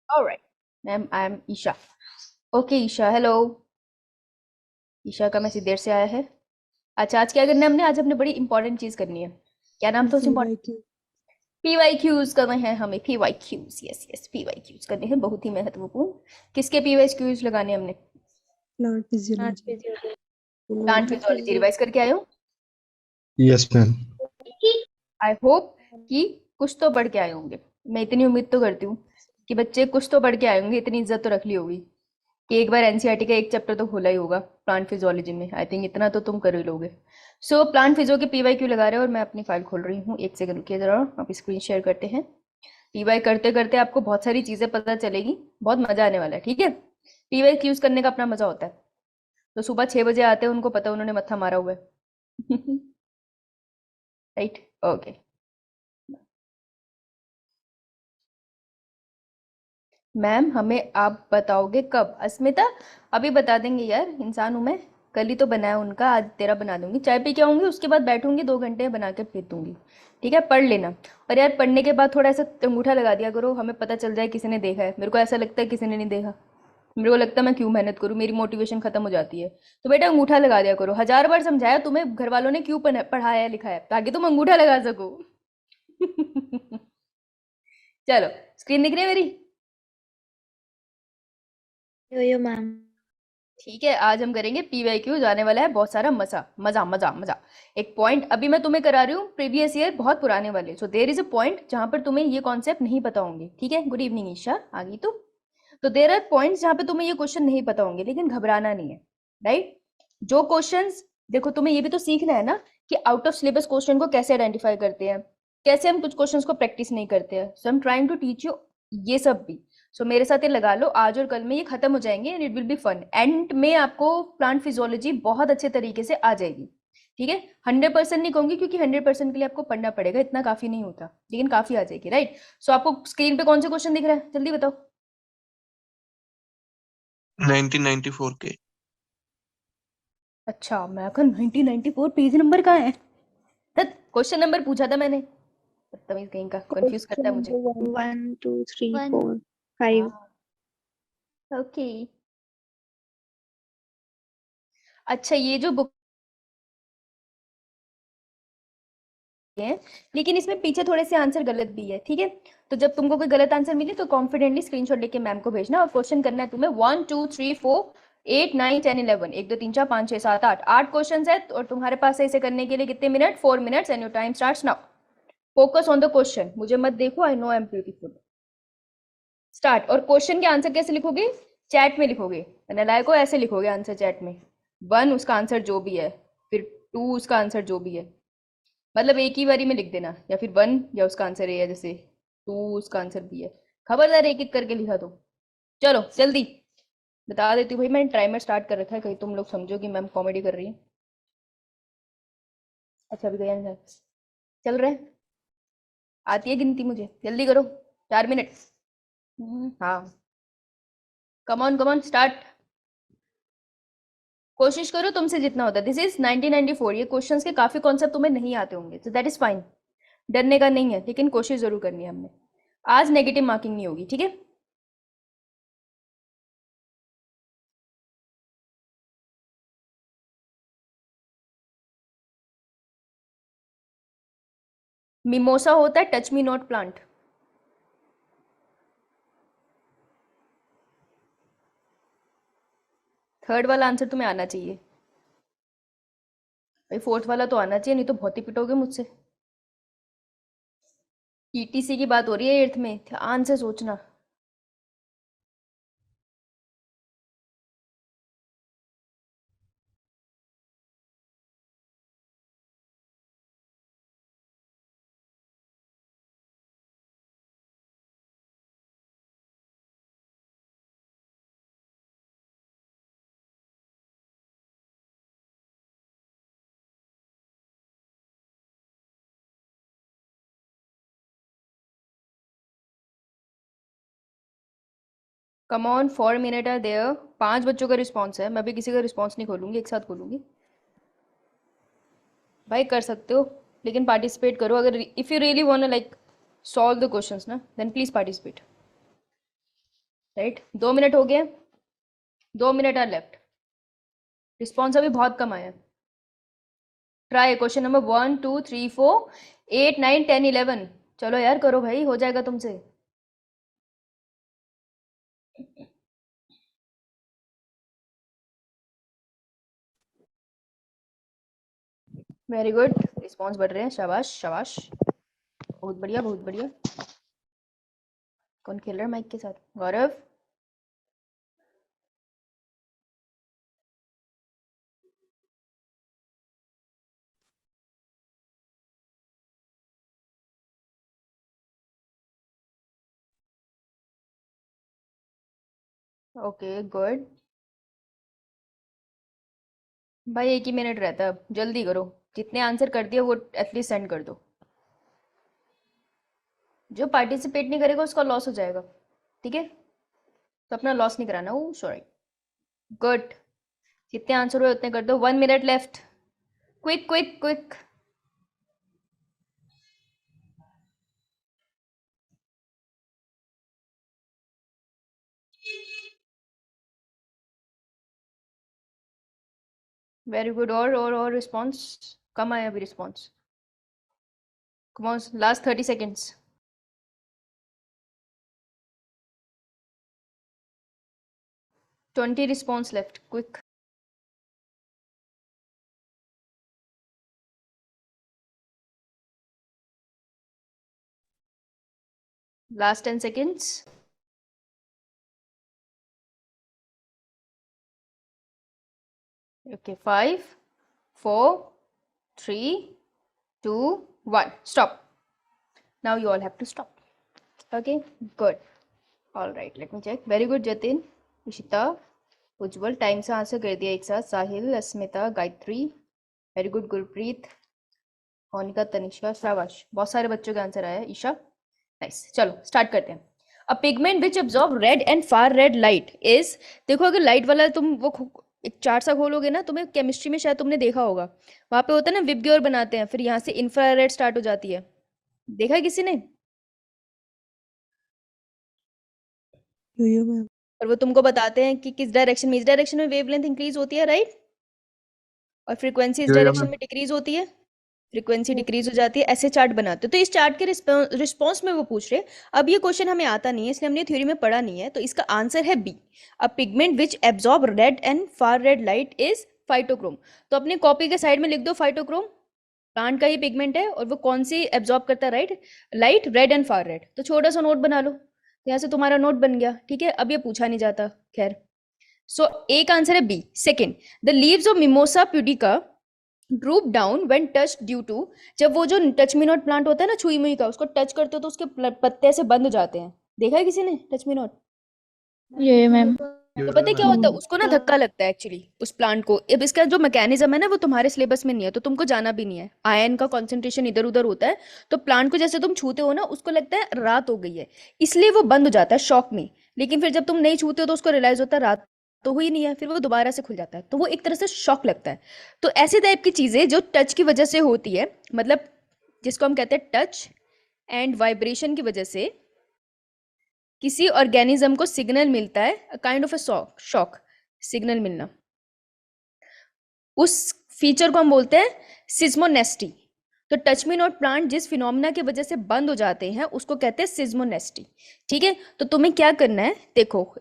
Alright, ma'am I am Isha. Okay Isha, hello. Isha का message देर से आया है। अच्छा, आज क्या करना है हमने? आज हमने बड़ी इंपॉर्टेंट चीज करनी है। क्या नाम था उस इम्पोर्टेंट? PYQ पीवाईक्यूज करने हैं हमें। पीवाईक्यूज, यस यस, पीवाईक्यूज करने हैं, बहुत ही महत्वपूर्ण। किसके पीवाईक्यूज लगाने हैं हमने? Plant plant physiology physiology. Plant physiology revise करके आए हो? Yes ma'am. आई होप कि कुछ तो पढ़ के आए होंगे। मैं इतनी उम्मीद तो करती हूँ कि बच्चे कुछ तो पढ़ के आए होंगे, इतनी इज्जत तो रख ली होगी कि एक बार एनसीईआरटी का एक चैप्टर तो खोला ही होगा प्लांट फिजियोलॉजी में। आई थिंक इतना तो तुम कर ही लोगे। सो प्लांट फिजियो के पीवाईक्यू लगा रहे हो और मैं अपनी फाइल खोल रही हूँ। एक सेकंड रुकिए जरा, आप स्क्रीन शेयर करते हैं। पीवाई करते करते आपको बहुत सारी चीजें पता चलेगी, बहुत मजा आने वाला है, ठीक है। पीवाई यूज करने का अपना मजा होता है। तो सुबह 6 बजे आते हैं, उनको पता है उन्होंने मत्था मारा हुआ है। Right, okay. मैम हमें आप बताओगे कब? अस्मिता अभी बता देंगे यार, इंसान हूं मैं। कल ही तो बनाया उनका, आज तेरा बना दूंगी। चाय पी के आऊंगी, उसके बाद बैठूंगी 2 घंटे, बना के फिर दूंगी। ठीक है, पढ़ लेना। और यार पढ़ने के बाद थोड़ा ऐसा अंगूठा लगा दिया करो, हमें पता चल जाए किसी ने देखा है। मेरे को ऐसा लगता है किसी ने नहीं देखा। मेरे को लगता है मैं क्यों मेहनत करूं, मेरी मोटिवेशन खत्म हो जाती है। तो बेटा अंगूठा लगा दिया करो। 1000 बार समझाया तुम्हें घर वालों ने क्यों पढ़ाया लिखा है, ताकि तुम अंगूठा लगा सको। चलो, स्क्रीन दिख रही है मेरी? यो मैम। ठीक है, आज हम करेंगे पीवाईक्यू। जाने वाला है बहुत सारा मजा मजा मजा मजा। एक पॉइंट अभी मैं तुम्हें करा रही हूँ प्रीवियस ईयर, बहुत पुराने वाले। So there is a point जहां पर तुम्हें ये कॉन्सेप्ट नहीं पता होंगे, ठीक है। गुड इवनिंग ईशा, आ गई तू? तो देयर आर पॉइंट्स जहां पे तुम्हें ये क्वेश्चन नहीं पता होंगे, लेकिन घबराना नहीं है। राइट, जो क्वेश्चंस, देखो तुम्हें ये भी तो सीखना है ना कि आउट ऑफ सिलेबस क्वेश्चन को कैसे आइडेंटिफाई करते हैं, कैसे हम कुछ क्वेश्चंस को प्रैक्टिस नहीं करते हैं। So I am trying to teach you ये सब भी। सो मेरे साथ ये लगा लो, आज और कल में ये खत्म हो जाएंगे and it will be fun. End में आपको प्लांट फिजियोलॉजी बहुत अच्छे तरीके से आ जाएगी, ठीक है। 100% नहीं कहूंगी, क्योंकि 100% के लिए आपको पढ़ना पड़ेगा, इतना काफी नहीं होता, लेकिन काफी आ जाएगी। राइट, सो आपको स्क्रीन पे कौन से क्वेश्चन दिख रहा है, जल्दी बताओ। 1994 के। अच्छा, मैं कहा 1994 पेज नंबर कहाँ है? क्वेश्चन नंबर पूछा था मैंने, बदतमीज कहीं का, कंफ्यूज क्वेश्चन करता है मुझे। नंबर 1 2 3 1 4 5। हाँ, ओके। अच्छा, ये जो बुक है, लेकिन इसमें पीछे थोड़े से आंसर गलत भी है, ठीक है। तो जब तुमको कोई गलत आंसर मिले तो कॉन्फिडेंटली स्क्रीनशॉट लेके मैम को भेजना, और क्वेश्चन करना है तुम्हें 1 2 3 4 8 9 10 11, 1 2 3 4 5 6 7 8, 8 क्वेश्चन है। और तुम्हारे पास है इसे करने के लिए कितने minute? 4 minutes, and your time starts now. Focus on the question, मुझे मत देखो, I know I am beautiful. Start. और क्वेश्चन के आंसर कैसे लिखोगे? चैट में लिखोगे। नालायको, ऐसे लिखोगे आंसर चैट में। 1 उसका आंसर जो भी है, फिर 2 उसका आंसर जो भी है। मतलब एक ही बारी में लिख देना, या फिर 1 या उसका आंसर ए है, जैसे 2 उसका आंसर बी है। खबरदार एक एक करके लिखा दो। चलो जल्दी बता देती हूँ भाई, मैंने टाइमर स्टार्ट कर रखा है, कहीं तुम लोग समझो कि मैम कॉमेडी कर रही है। अच्छा अभी गया नहीं, चल रहे हैं। आती है गिनती मुझे, जल्दी करो। 4 मिनट। हाँ, कम ऑन स्टार्ट। कोशिश करो तुमसे जितना होता है। दिस इज 1994, ये क्वेश्चंस के काफी कॉन्सेप्ट तुम्हें नहीं आते होंगे, तो दैट इज फाइन। डरने का नहीं है, लेकिन कोशिश जरूर करनी है हमने। आज नेगेटिव मार्किंग नहीं होगी, ठीक है। मिमोसा होता है touch me not plant. Third वाला आंसर तुम्हें आना चाहिए भाई, फोर्थ वाला तो आना चाहिए, नहीं तो बहुत ही पिटोगे मुझसे। ईटीसी की बात हो रही है एट्थ में, ध्यान से सोचना। Come on, 4 minute are there. 5 बच्चों का रिस्पॉन्स है, मैं भी किसी का रिस्पॉन्स नहीं खोलूंगी, एक साथ खोलूंगी। भाई कर सकते हो, लेकिन पार्टिसिपेट करो। अगर if you really want like solve the questions ना, then please participate. Right, 2 minute हो गए, 2 मिनट आर लेफ्ट। रिस्पॉन्स अभी बहुत कम आया। Try question number 1 2 3 4 8 9 10 11। चलो यार करो भाई, हो जाएगा तुमसे। वेरी गुड, रिस्पॉन्स बढ़ रहे हैं, शाबाश शाबाश, बहुत बढ़िया बहुत बढ़िया। कौन खेल रहा है माइक के साथ? गौरव। Okay good. भाई 1 ही मिनट रहता है, अब जल्दी करो, जितने आंसर कर दिए वो एटलीस्ट सेंड कर दो। जो पार्टिसिपेट नहीं करेगा उसका लॉस हो जाएगा, ठीक है? तो अपना लॉस नहीं कराना। वो सॉरी। गुड, जितने आंसर हुए उतने कर दो। 1 minute left, quick quick quick. Very good. और रिस्पॉन्स कम आया अभी response. Come on, last 30 seconds. Twenty response left, quick. Last 10 seconds. Okay, 5 4 3 2 1, stop. Now you all have to stop. Okay, good. All right, let me check. Very good, Jatin, Ishita, Ujjwal time से answer कर दिया एक साथ। साहिल, अस्मिता, Gayatri, very good. Gurpreet, Monika, Tanishka, शाबाश, बहुत सारे बच्चों का आंसर आया है। ईशा, नाइस। चलो स्टार्ट करते हैं। अ pigment which absorb red and far red light is, देखो अगर लाइट वाला तुम वो एक चार्ट सा खोलोगे ना, तुम्हें केमिस्ट्री में शायद तुमने देखा होगा, वहां पे होता है ना विबग्योर बनाते हैं, फिर यहाँ से इंफ्रारेड स्टार्ट हो जाती है। देखा है किसी ने? यो मैम। और वो तुमको बताते हैं कि किस डायरेक्शन में, इस डायरेक्शन में वेवलेंथ इंक्रीज होती है, राइट? और फ्रीक्वेंसी इस डायरेक्शन में डिक्रीज होती है, फ्रीक्वेंसी डिक्रीज हो जाती है। ऐसे चार्ट बनाते हो। तो इस चार्ट के रिस्पॉन्स में वो पूछ रहे। अब ये क्वेश्चन हमें आता नहीं है, इसलिए हमने थ्योरी में पढ़ा नहीं है, तो इसका आंसर है B. A pigment which absorb red and far red light is phytochrome. तो अपनी कॉपी के साइड में लिख दो फाइटोक्रोम, प्लांट का ही पिगमेंट है, और वो कौन सी एब्जॉर्ब करता है? Right, light, red and far red. तो छोटा सा नोट बना लो, तो यहाँ से तुम्हारा नोट बन गया, ठीक है? अब ये पूछा नहीं जाता, खैर। सो एक आंसर है B. Second, the leaves of mimosa pudica droop down when touch due to, जब वो जो टच मी नॉट प्लांट होता है ना, छुई मुई का, उसको टच करते हो तो उसके पत्ते ऐसे बंद हो जाते हैं। देखा है किसी ने touch me not? Yo ma'am. तो पता है क्या होता है, उसको ना धक्का लगता है एक्चुअली उस प्लांट को। अब इसका जो मैकेनिज्म है ना, वो तुम्हारे सिलेबस में नहीं है, तो तुमको जाना भी नहीं है। आयन का कॉन्सेंट्रेशन इधर उधर होता है, तो प्लांट को जैसे तुम छूते हो ना, उसको लगता है रात हो गई है, इसलिए वो बंद हो जाता है शॉक में। लेकिन फिर जब तुम नहीं छूते हो तो उसको रियलाइज होता है रात तो हुई नहीं है, फिर वो दोबारा से खुल जाता है, तो वो एक तरह से शॉक लगता है। तो ऐसे टाइप की चीजें जो टच की वजह से होती है, मतलब जिसको हम कहते हैं टच एंड वाइब्रेशन की वजह से किसी ऑर्गेनिज्म को सिग्नल मिलता है, a kind of a shock signal मिलना, उस फीचर को हम बोलते हैं सिस्मोनेस्टी। तो टच मी नॉट प्लांट जिस फिनोमिना की वजह से बंद हो जाते हैं उसको कहते हैं सिस्मोनेस्टी, ठीक है? तो तुम्हें क्या करना है, देखो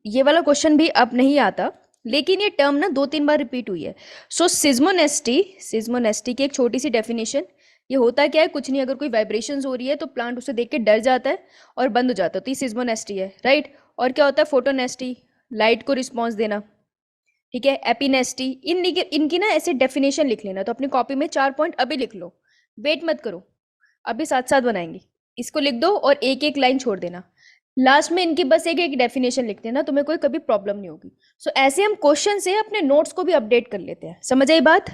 ये वाला क्वेश्चन भी अब नहीं आता, लेकिन ये टर्म ना 2-3 बार रिपीट हुई है। सो सिस्मोनेस्टी की एक छोटी सी डेफिनेशन, ये होता क्या है, कुछ नहीं, अगर कोई वाइब्रेशंस हो रही है तो प्लांट उसे देख के डर जाता है और बंद हो जाता है, तो ये सिस्मोनेस्टी है, राइट? और क्या होता है? फोटोनेस्टी, लाइट को रिस्पॉन्स देना, ठीक है? एपिनेस्टी, इनकी ना ऐसे डेफिनेशन लिख लेना। तो अपनी कॉपी में 4 पॉइंट अभी लिख लो, वेट मत करो, अभी साथ साथ बनाएंगे। इसको लिख दो और एक एक लाइन छोड़ देना, लास्ट में इनकी बस एक एक डेफिनेशन लिख देना, तुम्हें कोई कभी प्रॉब्लम नहीं होगी। सो ऐसे हम क्वेश्चन से अपने नोट्स को भी अपडेट कर लेते हैं। समझ आई बात?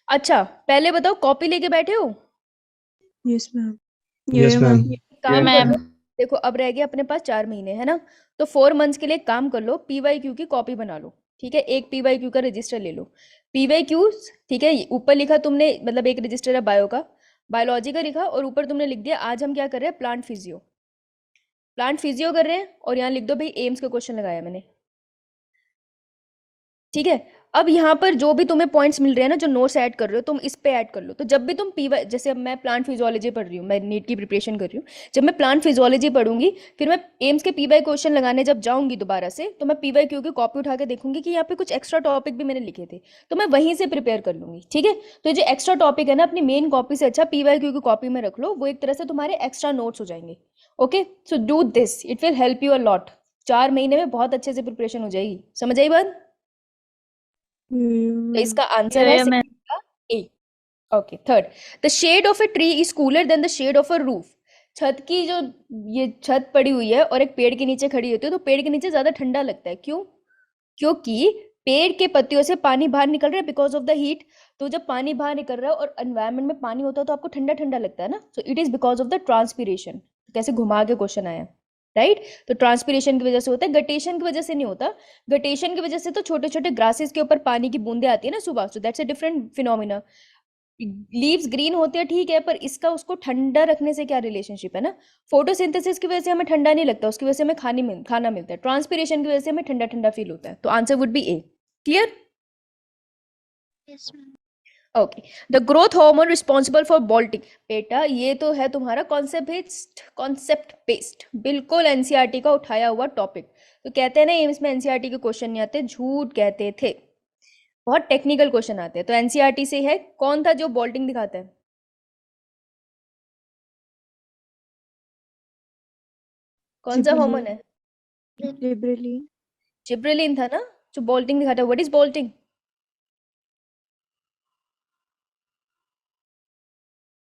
अच्छा पहले बताओ, कॉपी लेके बैठे हो? Yes ma'am. Yes, ma'am. काम कर लो। देखो अब रह गया अपने पास 4 महीने, है ना? तो 4 मंथ्स के लिए एक काम कर लो, पीवाईक्यू की कॉपी बना लो, ठीक है? एक पीवाईक्यू का रजिस्टर ले लो, पीवाईक्यू, ठीक है? ऊपर लिखा तुमने, मतलब एक रजिस्टर है बायो का, बायोलॉजी का लिखा, और ऊपर तुमने लिख दिया आज हम क्या कर रहे हैं, प्लांट फिजियो। प्लांट फिजियो कर रहे हैं और यहाँ लिख दो भाई एम्स का क्वेश्चन लगाया मैंने, ठीक है। अब यहाँ पर जो भी तुम्हें पॉइंट्स मिल रहे हैं ना, जो नोट्स ऐड कर रहे हो तुम इस पे ऐड कर लो। तो जब भी तुम पीवाई, जैसे अब मैं प्लांट फिजियोलॉजी पढ़ रही हूँ, मैं नीट की प्रिपरेशन कर रही हूँ, जब मैं प्लांट फिजियोलॉजी पढ़ूंगी फिर मैं एम्स के पीवाई क्वेश्चन लगाने जब जाऊंगी दोबारा से, तो मैं पीवाई क्यू की कॉपी उठा के देखूंगी कि यहाँ पे कुछ एक्स्ट्रा टॉपिक भी मैंने लिखे थे, तो मैं वहीं से प्रिपेयर कर लूंगी, ठीक है। तो जो एक्स्ट्रा टॉपिक है ना, अपनी मेन कॉपी से अच्छा पीवाई क्यू की कॉपी में रख लो, वो एक तरह से तुम्हारे एक्स्ट्रा नोट्स हो जाएंगे। Okay, so do this, it will help you a lot. 4 महीने में बहुत अच्छे से प्रिपरेशन हो जाएगी, समझ आई बात? तो इसका आंसर है Yeah, ma'am. सेकंड का A. Okay, third, the shade of a tree is cooler than the shade of a roof. छत की जो ये छत पड़ी हुई है और एक पेड़ के नीचे खड़ी होती है, तो पेड़ के नीचे ज्यादा ठंडा लगता है, क्यों? क्योंकि पेड़ के पत्तियों से पानी बाहर निकल रहा है बिकॉज ऑफ द हीट। तो जब पानी बाहर निकल रहा है और एनवायरनमेंट में पानी होता है तो आपको ठंडा ठंडा लगता है ना, so it is because of the transpiration. कैसे घुमा के क्वेश्चन आया, राइट? तो ट्रांसपीरेशन की वजह से होता है, गटेशन की वजह से नहीं होता। गटेशन की वजह से तो छोटे छोटे ग्रासेस के ऊपर पानी की बूंदें आती है ना सुबह, so that's a different phenomena. Leaves green होते हैं, ठीक है, पर इसका उसको ठंडा रखने से क्या रिलेशनशिप है ना? फोटोसिंथेसिस की वजह से हमें ठंडा नहीं लगता, उसकी वजह से हमें खाना मिलता है। ट्रांसपीरेशन की वजह से हमें ठंडा ठंडा फील होता है। तो answer would be A. Clear? Yes, ma'am. Okay, the growth hormone responsible for बॉल्टिंग। बेटा ये तो है तुम्हारा कॉन्सेप्ट बेस्ड, बिल्कुल एनसीईआरटी का उठाया हुआ टॉपिक। तो कहते हैं ना एम्स में एनसीईआरटी के क्वेश्चन नहीं आते, झूठ कहते थे, बहुत टेक्निकल क्वेश्चन आते हैं। तो एनसीईआरटी से है, कौन था जो बॉल्टिंग दिखाता है? कौन सा हार्मोन है? Liberally. जिब्रेलिन था ना जो बॉल्टिंग दिखाता है। What is bolting?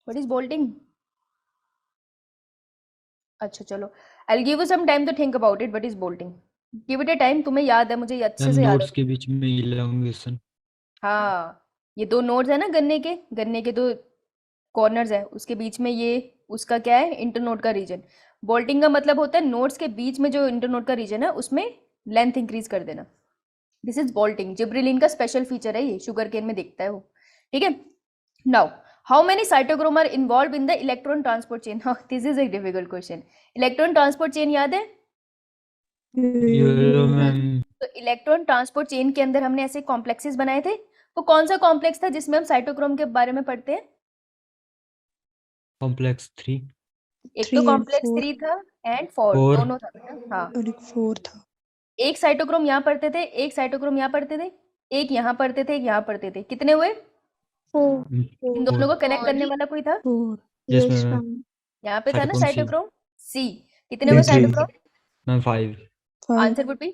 What is bolting? अच्छा चलो, I will give you some time to think about it. What is bolting? Give it a time, तुम्हें याद है, मुझे अच्छे मैम से याद है। नोट्स के बीच में इलांगेशन। हाँ, ये 2 नोड्स है ना, गन्ने के 2 कॉर्नर्स है, उसके बीच में ये उसका क्या है, इंटरनोड का रीजन। बोल्टिंग का मतलब होता है नोड्स के बीच में जो इंटरनोड का रीजन है उसमें लेंथ इंक्रीज कर देना। This is bolting. जिब्रेलिन का स्पेशल फीचर है ये, शुगर केन में दिखता है वो, ठीक है। Now, how many cytochrome are involve in the electron transport chain? This is a difficult question. Electron transport chain याद है? ये मैम तो इलेक्ट्रॉन ट्रांसपोर्ट चेन के अंदर हमने ऐसे कॉम्प्लेक्सेस बनाए थे। वो कौन सा कॉम्प्लेक्स था जिसमें हम साइटोक्रोम के बारे में पढ़ते हैं? कॉम्प्लेक्स 3 एक तो 3 and कॉम्प्लेक्स 4 3 था एंड 4, 4 दोनों था बेटा। हाँ, और एक 4 था। एक साइटोक्रोम यहाँ पढ़ते थे, एक साइटोक्रोम यहाँ पढ़ते थे, एक यहाँ पढ़ते थे, एक यहाँ पढ़ते थे। कितने हुए? 4 इन दोनों को कनेक्ट करने वाला कोई था? 4 यस Yes, मैम ma'am. यहाँ पे था ना साइटोक्रोम सी साइटोक्रोम सी। कितने हुए Three. Cytochrome? Ma'am 5 5 answer would B,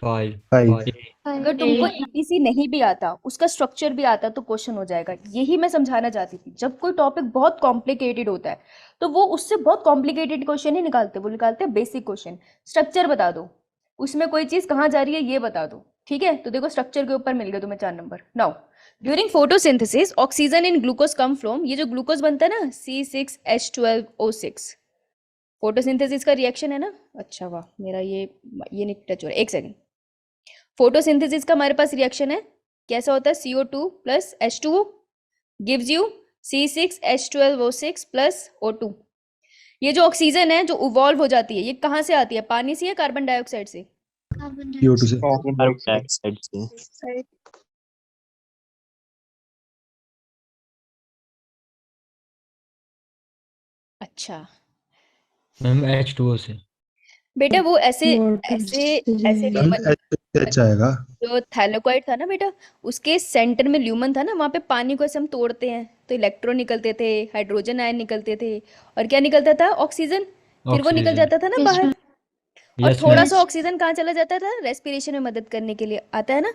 5 Five. अगर तुमको ईटीसी नहीं भी आता, उसका स्ट्रक्चर भी आता तो क्वेश्चन हो जाएगा। यही मैं समझाना चाहती थी, जब कोई टॉपिक बहुत कॉम्प्लिकेटेड होता है तो वो उससे बहुत कॉम्प्लिकेटेड क्वेश्चन नहीं निकालते, वो निकालते हैं बेसिक क्वेश्चन। स्ट्रक्चर बता दो, उसमें कोई चीज कहाँ जा रही है ये बता दो, ठीक है। तो देखो स्ट्रक्चर के ऊपर मिल गए तुम्हें 4 number. Now, during photosynthesis oxygen in glucose come from, ये जो ग्लूकोज बनता है ना C6H12O6, फोटोसिंथेसिस का रिएक्शन है ना। अच्छा वाह, मेरा ये नहीं टच हो रहा है, एक सेकंड। फोटोसिंथेसिस का हमारे पास रिएक्शन है, कैसा होता है? CO2 plus H2O gives you C6H12O6 plus O2। ये जो ऑक्सीजन है जो इवॉल्व हो जाती है, ये कहाँ से आती है? पानी से या कार्बन डाइऑक्साइड से? CO2 से. डाइऑक्साइड से। अच्छा मैम H2O से। बेटा वो ऐसे Water ऐसे से ऐसे जाएगा। ल्यूमन, H आएगा. जो थैलेकोइड था ना बेटा, उसके सेंटर में ल्यूमन था ना, वहां पे पानी को ऐसे हम तोड़ते हैं तो इलेक्ट्रॉन निकलते थे, हाइड्रोजन आयन निकलते थे, और क्या निकलता था? ऑक्सीजन। फिर वो निकल ऑक्सीजन जाता था ना Yes, बाहर, ma'am. और यस थोड़ा मैम सा ऑक्सीजन कहाँ चला जाता था? रेस्पिरेशन में मदद करने के लिए आता है ना।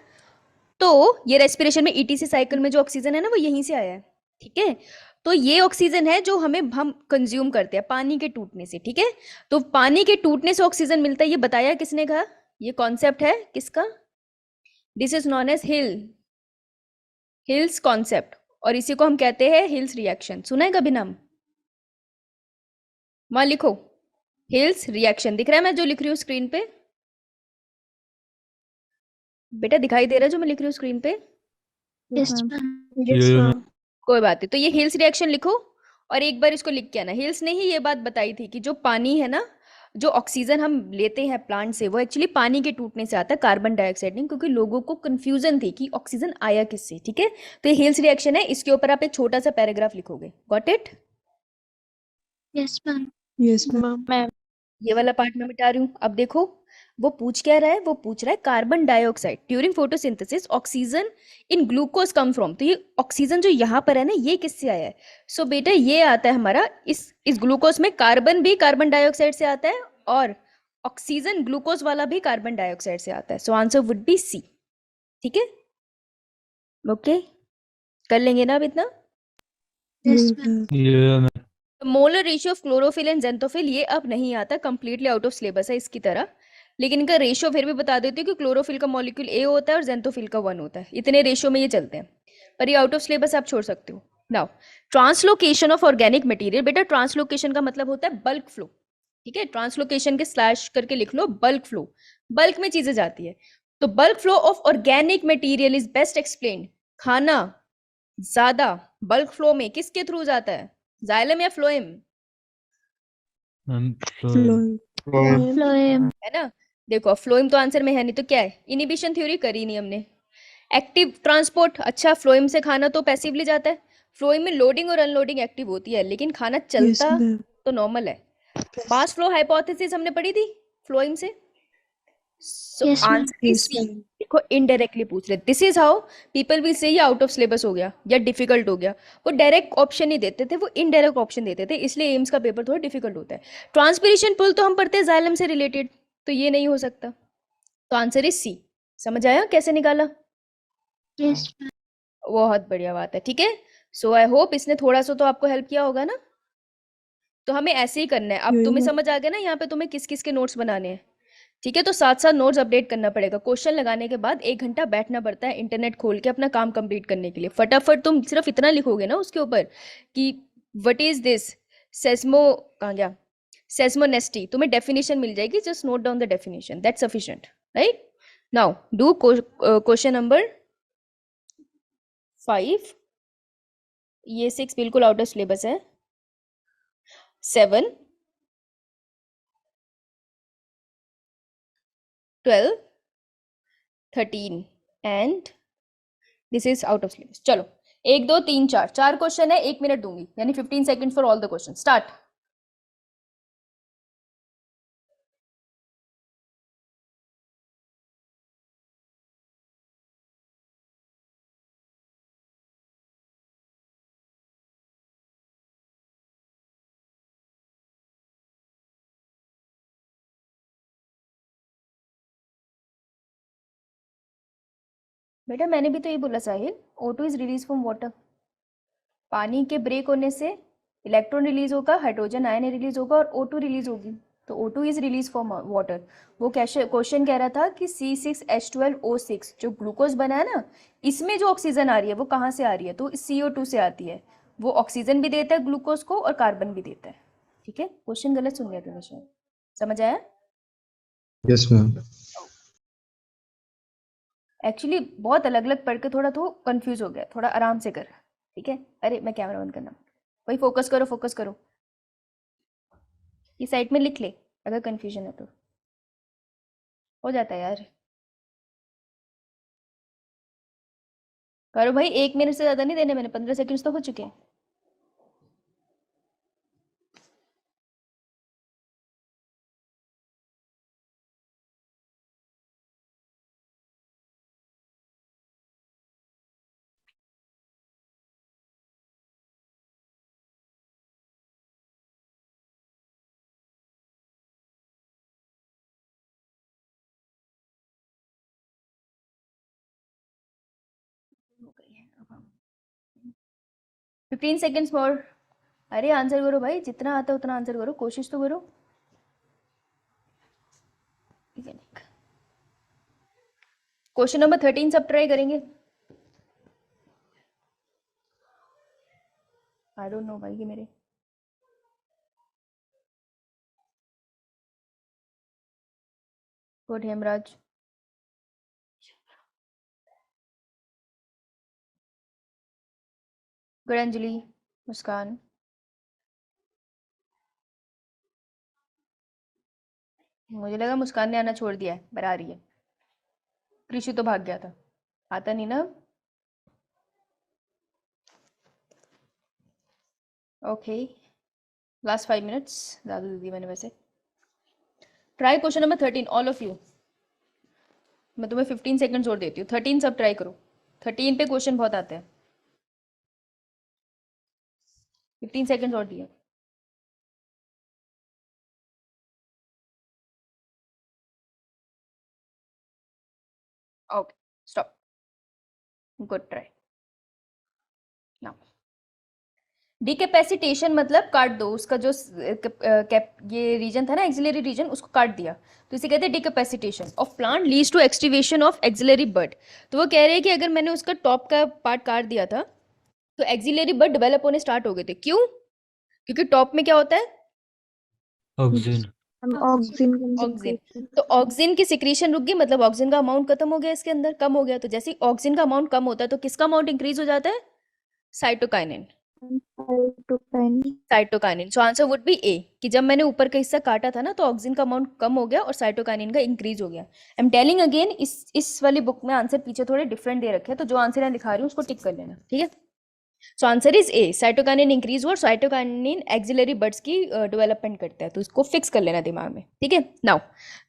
तो ये रेस्पिरेशन में ईटीसी साइकिल में जो ऑक्सीजन है ना, वो यहीं से आया है, ठीक है। तो ये ऑक्सीजन है जो हम कंज्यूम करते हैं पानी के टूटने से, ठीक है। तो पानी के टूटने से ऑक्सीजन मिलता है, ये बताया किसने कहा? ये कॉन्सेप्ट है किसका? This is known as Hill's concept, और इसी को हम कहते हैं हिल्स रिएक्शन। सुना है कभी नाम? वहां लिखो हिल्स रिएक्शन। दिख रहा है मैं जो लिख रही हूँ स्क्रीन पे? बेटा दिखाई दे रहा है जो मैं लिख रही हूँ स्क्रीन पे? Yes, ma'am. Yes, Yes, ma'am. ma'am. कोई बात नहीं, तो ये हिल्स रिएक्शन लिखो और एक बार इसको लिख के आना। हिल्स ने ही ये बात बताई थी कि जो पानी है ना, जो ऑक्सीजन हम लेते हैं प्लांट से वो एक्चुअली पानी के टूटने से आता है, कार्बन डाइऑक्साइड नहीं, क्योंकि लोगों को कंफ्यूजन थी कि ऑक्सीजन आया किससे। ठीक है, तो ये हिल्स रिएक्शन है, इसके ऊपर आप एक छोटा सा पैराग्राफ लिखोगे। Got it? Yes, ma'am. Yes, ma'am. ये वाला पार्ट मैं मिटा रही हूँ। अब देखो वो पूछ क्या रहा है, वो पूछ रहा है carbon dioxide during photosynthesis oxygen in glucose come from. तो ये ऑक्सीजन जो यहाँ पर है ना, ये किससे आया है? सो बेटा ये आता है हमारा इस ग्लूकोज में, कार्बन भी कार्बन डाइऑक्साइड से आता है और ऑक्सीजन ग्लूकोज वाला भी कार्बन डाइऑक्साइड से आता है। So answer would be C. ठीक है, ओके, कर लेंगे ना अब इतना? Yes, ma'am. Yeah, ma'am. Molar ratio of chlorophyll and xanthophyll ये अब नहीं आता, कंप्लीटली आउट ऑफ सिलेबस है इसकी तरह, लेकिन इनका रेशियो फिर भी बता देती हूँ कि क्लोरोफिल का मॉलिक्यूल ए होता है और जेंथोफिल का 1 होता है, इतने रेशियो में ये चलते हैं, पर ये आउट ऑफ सिलेबस आप छोड़ सकते हो। Now translocation of organic material, बेटा ट्रांसलोकेशन का मतलब होता है बल्क फ्लो। ठीक है, ट्रांसलोकेशन के स्लैश करके लिख लो बल्क फ्लो, बल्क में चीजें जाती है। तो bulk flow of organic material is best explained, खाना ज्यादा बल्क फ्लो में किसके थ्रू जाता है, जाइलम या फ्लोएम? Ma'am, Flow. Phloem. है ना, देखो फ्लोएम तो आंसर में है नहीं, तो क्या है? इनिबिशन थ्योरी करी नहीं हमने। एक्टिव ट्रांसपोर्ट, अच्छा फ्लोएम से खाना तो पैसिवली जाता है, फ्लोएम में लोडिंग और अनलोडिंग एक्टिव होती है, लेकिन खाना Yes, चलता ma'am. तो नॉर्मल है। मास फ्लो हाइपोथेसिस हमने पढ़ी थी फ्लोएम से। So Yes, ma'am. Answer is Yes, C. ma'am. देखो इनडायरेक्टली पूछ रहे, this is how people will say ये आउट ऑफ सिलेबस हो गया या डिफिकल्ट हो गया। वो डायरेक्ट ऑप्शन नहीं देते थे, वो इनडायरेक्ट ऑप्शन देते थे, इसलिए एम्स का पेपर थोड़ा डिफिकल्ट होता है। ट्रांसपिरेशन पुल तो हम पढ़ते हैं जाइलम से रिलेटेड, तो ये नहीं हो सकता, तो आंसर इज सी। समझ आया कैसे निकाला? Yes, ma'am. बहुत बढ़िया बात है। ठीक है, सो आई होप इसने थोड़ा सा तो आपको हेल्प किया होगा ना। तो हमें ऐसे ही करना है। अब Yeah, तुम्हें ma'am. समझ आ गया ना यहाँ पे तुम्हें किस किस के नोट्स बनाने हैं। ठीक है, तो साथ साथ नोट्स अपडेट करना पड़ेगा। क्वेश्चन लगाने के बाद 1 घंटा बैठना पड़ता है इंटरनेट खोल के अपना काम कंप्लीट करने के लिए। फटाफट तुम सिर्फ इतना लिखोगे ना उसके ऊपर कि व्हाट इज दिस सेस्मो, कहाँ गया सेस्मोनेस्टी, तुम्हें डेफिनेशन मिल जाएगी, just note down the definition, that's sufficient, right? Now do question number 5। ये 6 बिल्कुल आउट ऑफ सिलेबस है। 7, 12, 13 and this is out of syllabus. चलो 1 2 3 4 4 क्वेश्चन है, 1 मिनट दूंगी, यानी 15 second for all the question. Start. बेटा मैंने भी तो ये बोला साहिल, O2 is release from water, पानी के ब्रेक होने से इलेक्ट्रॉन रिलीज होगा, हाइड्रोजन आयन रिलीज होगा और O2 रिलीज होगी, तो O2 is release from water. वो क्वेश्चन कह रहा था कि C6H12O6 जो ग्लूकोज बना है ना, इसमें जो ऑक्सीजन आ रही है वो कहाँ से आ रही है, तो CO2 से आती है। वो ऑक्सीजन भी देता है ग्लूकोज को और कार्बन भी देता है। ठीक है, क्वेश्चन गलत सुन लिया तूने शायद, समझ आया? Yes, ma'am. एक्चुअली बहुत अलग अलग पढ़ के थोड़ा तो कंफ्यूज हो गया, थोड़ा आराम से कर। ठीक है, अरे मैं कैमरा बंद करना, वही फोकस करो फोकस करो, ये साइड में लिख ले अगर कंफ्यूजन है तो, हो जाता है यार। करो भाई, 1 मिनट से ज़्यादा नहीं देने मैंने, 15 सेकंड्स तो हो चुके हैं। हो गई है अब हम 15 सेकंड्स मोर। अरे आंसर करो भाई, जितना आता है उतना आंसर करो, कोशिश तो करो। क्वेश्चन नंबर 13 सब ट्राई करेंगे। आई डोंट नो भाई, ये मेरे गुड हेमराज, गुड अंजलि, मुस्कान, मुझे लगा मुस्कान ने आना छोड़ दिया है, पर आ रही है। कृषि तो भाग गया था, आता नहीं ना। ओके, लास्ट 5 मिनट्स ज़्यादा दे दी मैंने वैसे। Try question number 13 all of you. मैं तुम्हें 15 सेकंड्स और देती हूँ, 13 सब ट्राई करो। 13 पे क्वेश्चन बहुत आते हैं। 15 सेकंड्स और दिए। Okay, stop. Good try. Now decapitation मतलब काट दो, उसका जो ये रीजन था ना एक्सिलरी रीजन, उसको काट दिया, तो इसे कहते हैं decapitation of plant leads to activation of axillary bud. तो वो कह रहे हैं कि अगर मैंने उसका टॉप का पार्ट काट दिया था तो एक्सिलरी बड डेवलप होने स्टार्ट हो गए थे। क्यों? क्योंकि टॉप में क्या होता है? ऑक्सीजन। Oxygen oxygen. तो ऑक्सीजन की सिक्रीशन रुक गई, मतलब ऑक्सीजन का अमाउंट खत्म हो गया, इसके अंदर कम हो गया। तो जैसे ऑक्सीजन का अमाउंट कम होता है तो किसका अमाउंट इंक्रीज हो जाता है? Cytokinin. Cytokinin. So answer would be A, कि जब मैंने ऊपर का हिस्सा काटा था ना तो ऑक्सीजन का अमाउंट कम हो गया और साइटोकाइनिन का इंक्रीज हो गया। आई एम टेलिंग अगेन, इस वाली बुक में आंसर पीछे थोड़े डिफरेंट दे रखे हैं, तो जो आंसर मैं दिखा रही हूँ उसको टिक कर लेना, ठीक है। So answer is a, cytokinin increase हुआ और साइटोकाइनिन एक्सिलरी बड्स की डेवलपमेंट करता है, तो इसको फिक्स कर लेना दिमाग में, ठीक है। Now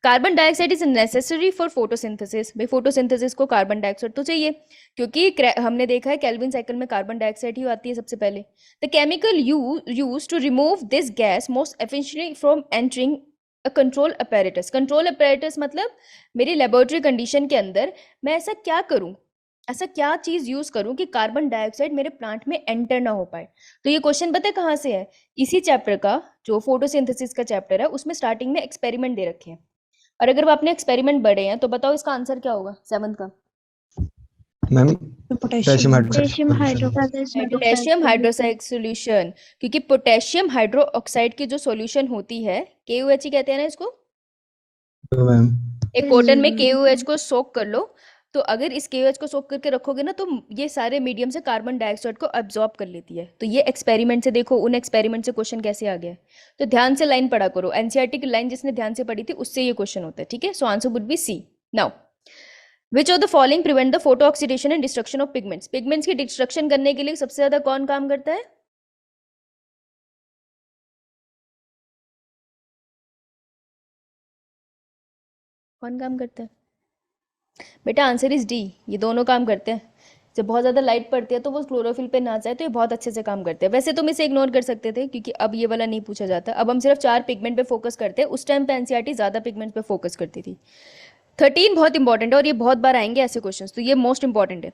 carbon dioxide is necessary for photosynthesis. भाई फोटोसिंथेसिस को कार्बन डाइऑक्साइड तो चाहिए, क्योंकि हमने देखा है केल्विन साइकिल में कार्बन डाइऑक्साइड ही आती है सबसे पहले। The chemical use to remove this gas most efficiently from entering a control apparatus. Control apparatus मतलब मेरी लेबोरेटरी कंडीशन के अंदर मैं ऐसा क्या करूं, ऐसा क्या चीज यूज करूं कि कार्बन डाइऑक्साइड मेरे प्लांट में एंटर ना हो पाए। तो ये क्वेश्चन पता है कहाँ से है? इसी चैप्टर का, जो फोटोसिंथेसिस का चैप्टर है, उसमें स्टार्टिंग में एक्सपेरिमेंट दे रखे हैं। और अगर वो आपने एक्सपेरिमेंट पढ़े हैं तो बताओ इसका आंसर क्या होगा 7th का? Ma'am potassium potassium hydroxide. Potassium hydroxide solution. क्योंकि पोटेशियम हाइड्रोक्साइड की जो सॉल्यूशन होती है, KOH ही कहते हैं ना इसको। मैम एक कॉटन में KOH को सोक कर लो, तो अगर इस KOH को सोक करके रखोगे ना तो ये सारे मीडियम से कार्बन डाइऑक्साइड को अब्जॉर्ब कर लेती है। तो ये एक्सपेरिमेंट से देखो, उन एक्सपेरिमेंट से क्वेश्चन कैसे आ गया। तो ध्यान से लाइन पढ़ा करो, एनसीईआरटी की लाइन जिसने ध्यान से पढ़ी थी उससे ये क्वेश्चन होता है, ठीक है। So answer would be C. Now which of the following prevent the photo oxidation and destruction of pigments. Pigments की डिस्ट्रक्शन करने के लिए सबसे ज्यादा कौन काम करता है? कौन काम करता है बेटा? आंसर इज डी, ये दोनों काम करते हैं। जब बहुत ज़्यादा लाइट पड़ती है तो वो क्लोरोफिल पे ना जाए, तो ये बहुत अच्छे से काम करते हैं। वैसे तुम इसे इग्नोर कर सकते थे क्योंकि अब ये वाला नहीं पूछा जाता। अब हम सिर्फ 4 पिगमेंट पे फोकस करते हैं, उस टाइम पे एनसीईआरटी ज़्यादा पिगमेंट पे फोकस करती थी। 13 बहुत इंपॉर्टेंट है और ये बहुत बार आएंगे ऐसे क्वेश्चन, तो ये मोस्ट इंपॉर्टेंट है।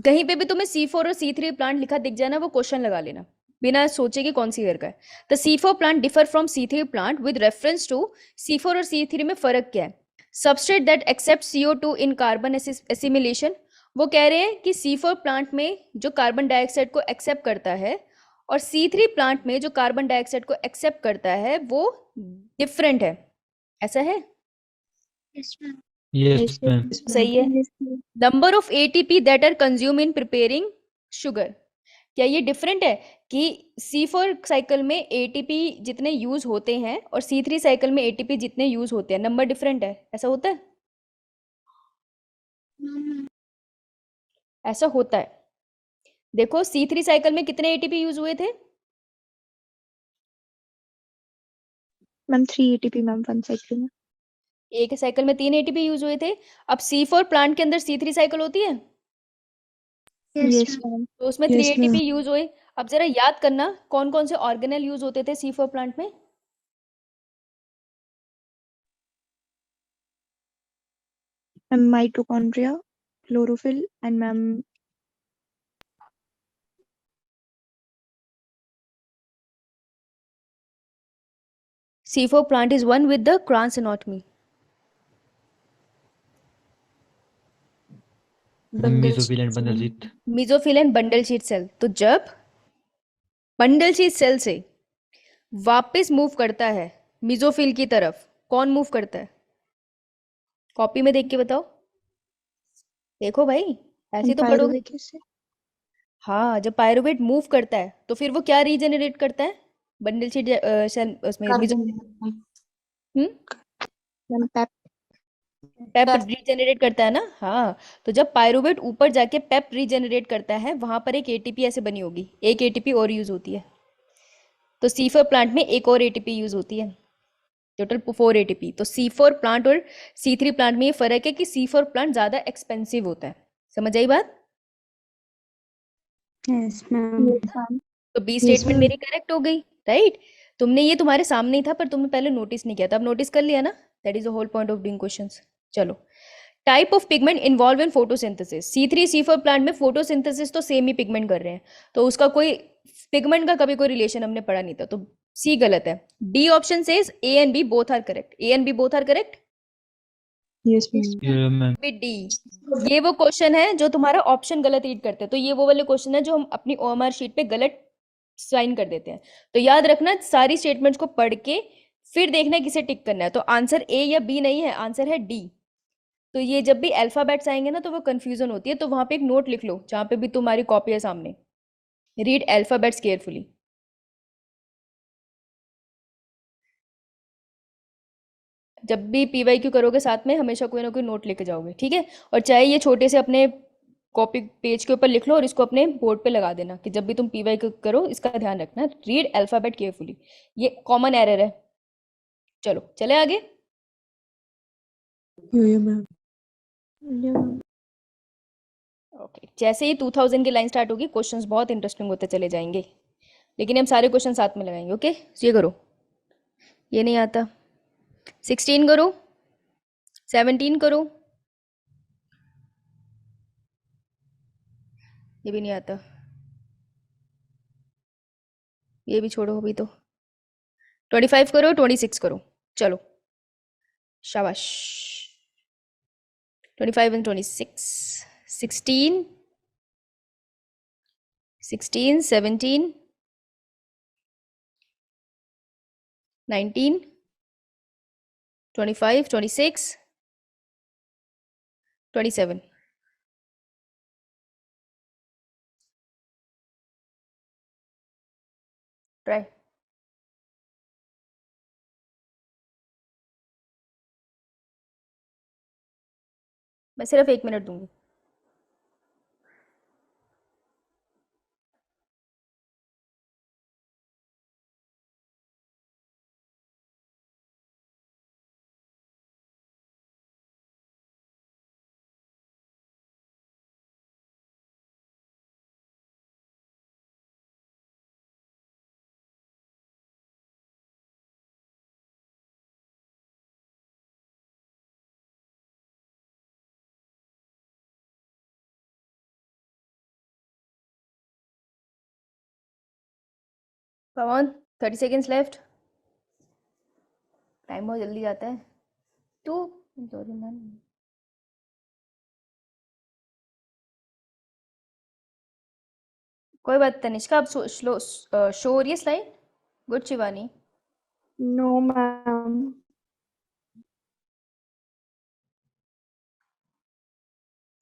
कहीं पे भी तुम्हें C4 और C3 प्लांट लिखा दिख जाए ना, वो क्वेश्चन लगा लेना बिना सोचे कि कौन सी ईयर का है। The C4 plant differ from C3 plant with reference to C4 और C3 में फर्क क्या है? Substrate that accept CO2 in carbon assimilation. वो कह रहे हैं कि C4 प्लांट में जो कार्बन डाइऑक्साइड को एक्सेप्ट करता है और C3 प्लांट में जो कार्बन डाइऑक्साइड को एक्सेप्ट करता है वो डिफरेंट है। ऐसा है? Yes ma'am. Yes ma'am. सही है। Number of ATP that are consume in preparing sugar. क्या ये डिफरेंट है कि C4 साइकिल में ATP जितने यूज होते हैं और C3 साइकिल में ATP जितने यूज होते हैं, नंबर डिफरेंट है? ऐसा होता है? ऐसा होता है। देखो C3 साइकिल में कितने ATP यूज हुए थे? मैम 3 ATP मैम 1 साइकिल में। एक साइकिल में 3 ATP यूज हुए थे। अब C4 प्लांट के अंदर C3 साइकिल होती है यस मैम। तो उसमें 3 ATP यूज हुए। अब जरा याद करना कौन कौन से ऑर्गेनेल यूज होते थे C4 प्लांट में? Ma'am mitochondria, chlorophyll and ma'am C4 plant is one with the Kranz anatomy. Mesophyll and bundle sheath. Mesophyll and bundle sheath cell। तो जब बंडल शीथ सेल से वापस मूव करता है मिजोफिल की तरफ, कौन मूव करता है? कॉपी में देख के बताओ। देखो भाई, ऐसे तो पढ़ोगे। हाँ, जब पायरुवेट मूव करता है तो फिर वो क्या रीजनरेट करता है? बंडल शीट सेल उसमें मैम पेप पेप रीजेनरेट करता है ना, हाँ। तो जब पायरुवेट ऊपर जाके पेप रीजेनरेट करता है, वहां पर एक एटीपी ऐसे बनी होगी, एक एटीपी और यूज होती है। तो C4 प्लांट में एक और एटीपी यूज होती है, टोटल 4 एटीपी। तो C4 प्लांट और C3 प्लांट में ये फर्क है कि C4 प्लांट ज्यादा एक्सपेंसिव होता है। समझ आई बात? Yes, ma'am. मैम तो बी Yes, स्टेटमेंट ma'am. मेरी करेक्ट हो गई, राइट। तुमने ये तुम्हारे सामने ही था पर तुमने पहले नोटिस नहीं किया था, अब नोटिस कर लिया ना। That is the whole point of doing questions. चलो, type of pigment involve in photosynthesis. C3 C4 plant में फोटोसिंथेसिस तो सेम ही पिगमेंट कर रहे हैं, तो उसका कोई पिगमेंट का कभी कोई रिलेशन हमने पढ़ा नहीं था, तो सी गलत है। D option says A and B both are correct, A and B both are correct. Yes, ma'am. Yeah, ma'am. D, ये वो क्वेश्चन है जो तुम्हारा ऑप्शन गलत रीड करते हैं, तो ये वो वाले क्वेश्चन है जो हम अपनी OMR शीट पे गलत साइन कर देते हैं। तो याद रखना, सारी स्टेटमेंट्स को पढ़ के फिर देखना किसे टिक करना है। तो आंसर ए या बी नहीं है, आंसर है डी। तो ये जब भी अल्फाबेट्स आएंगे ना तो वो कंफ्यूजन होती है, तो वहां पे एक नोट लिख लो जहां पे भी तुम्हारी कॉपी है सामने, रीड अल्फाबेट्स केयरफुली। जब भी PYQ करोगे साथ में हमेशा कोई ना कोई नोट लेके जाओगे, ठीक है। और चाहे ये छोटे से अपने कॉपी पेज के ऊपर लिख लो और इसको अपने बोर्ड पे लगा देना कि जब भी तुम PYQ करो इसका ध्यान रखना, रीड अल्फाबेट केयरफुली। ये कॉमन एरर है। चलो चले आगे। Yeah, ma'am. ओके, जैसे ही 2000 की लाइन स्टार्ट होगी क्वेश्चंस बहुत इंटरेस्टिंग होते चले जाएंगे, लेकिन हम सारे क्वेश्चन साथ में लगाएंगे। ओके, ये करो, ये नहीं आता। 16 करो, 17 करो, ये भी नहीं आता, ये भी छोड़ो अभी तो। 25 करो, 26 करो, चलो शाबाश। 25 and 26, 16, 16, 17, 19, 25, 26, 27। ट्राई। मैं सिर्फ 1 मिनट दूंगी। Come on, 30 seconds left. Time बहुत जल्दी जाता है। Two, sorry ma'am. कोई बात, तनिष्का आप शो हो रही है slide? Good Shivani. No ma'am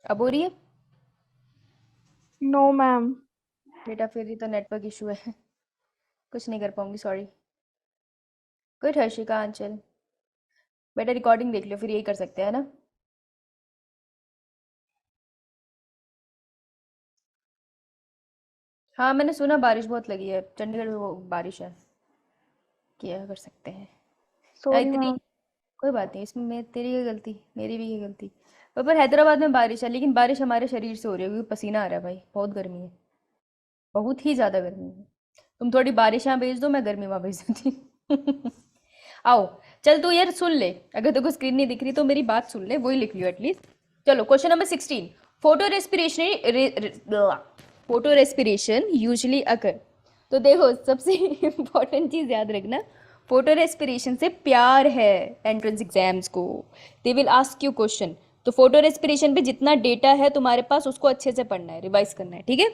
अब हो रही है? नो मैम बेटा फिर ही तो नेटवर्क इशू है, कुछ नहीं कर पाऊंगी, सॉरी। गुड हर्षिका, आंचल। बेटा रिकॉर्डिंग देख लो, फिर यही कर सकते हैं ना। हाँ मैंने सुना बारिश बहुत लगी है चंडीगढ़ में, वो बारिश है, क्या कर सकते हैं। सॉरी इतनी, मैम कोई बात नहीं, इसमें तेरी ये गलती, मेरी भी ये गलती। पर हैदराबाद में बारिश है, लेकिन बारिश हमारे शरीर से हो रही है क्योंकि पसीना आ रहा है भाई, बहुत गर्मी है, बहुत ही ज़्यादा गर्मी है। तुम थोड़ी बारिश यहाँ भेज दो, मैं गर्मी वहाँ भेज देती आओ, चल तू यार सुन ले, अगर तेरे को स्क्रीन नहीं दिख रही तो मेरी बात सुन ले, वही लिख लियो एटलीस्ट। चलो question number 16, photorespiration usually occur. तो देखो सबसे इम्पोर्टेंट चीज याद रखना, फोटो रेस्पिरेशन से प्यार है एंट्रेंस एग्जाम्स को, they will ask you question. तो फोटो रेस्पिरेशन पे जितना डेटा है तुम्हारे पास उसको अच्छे से पढ़ना है, रिवाइज करना है, ठीक है।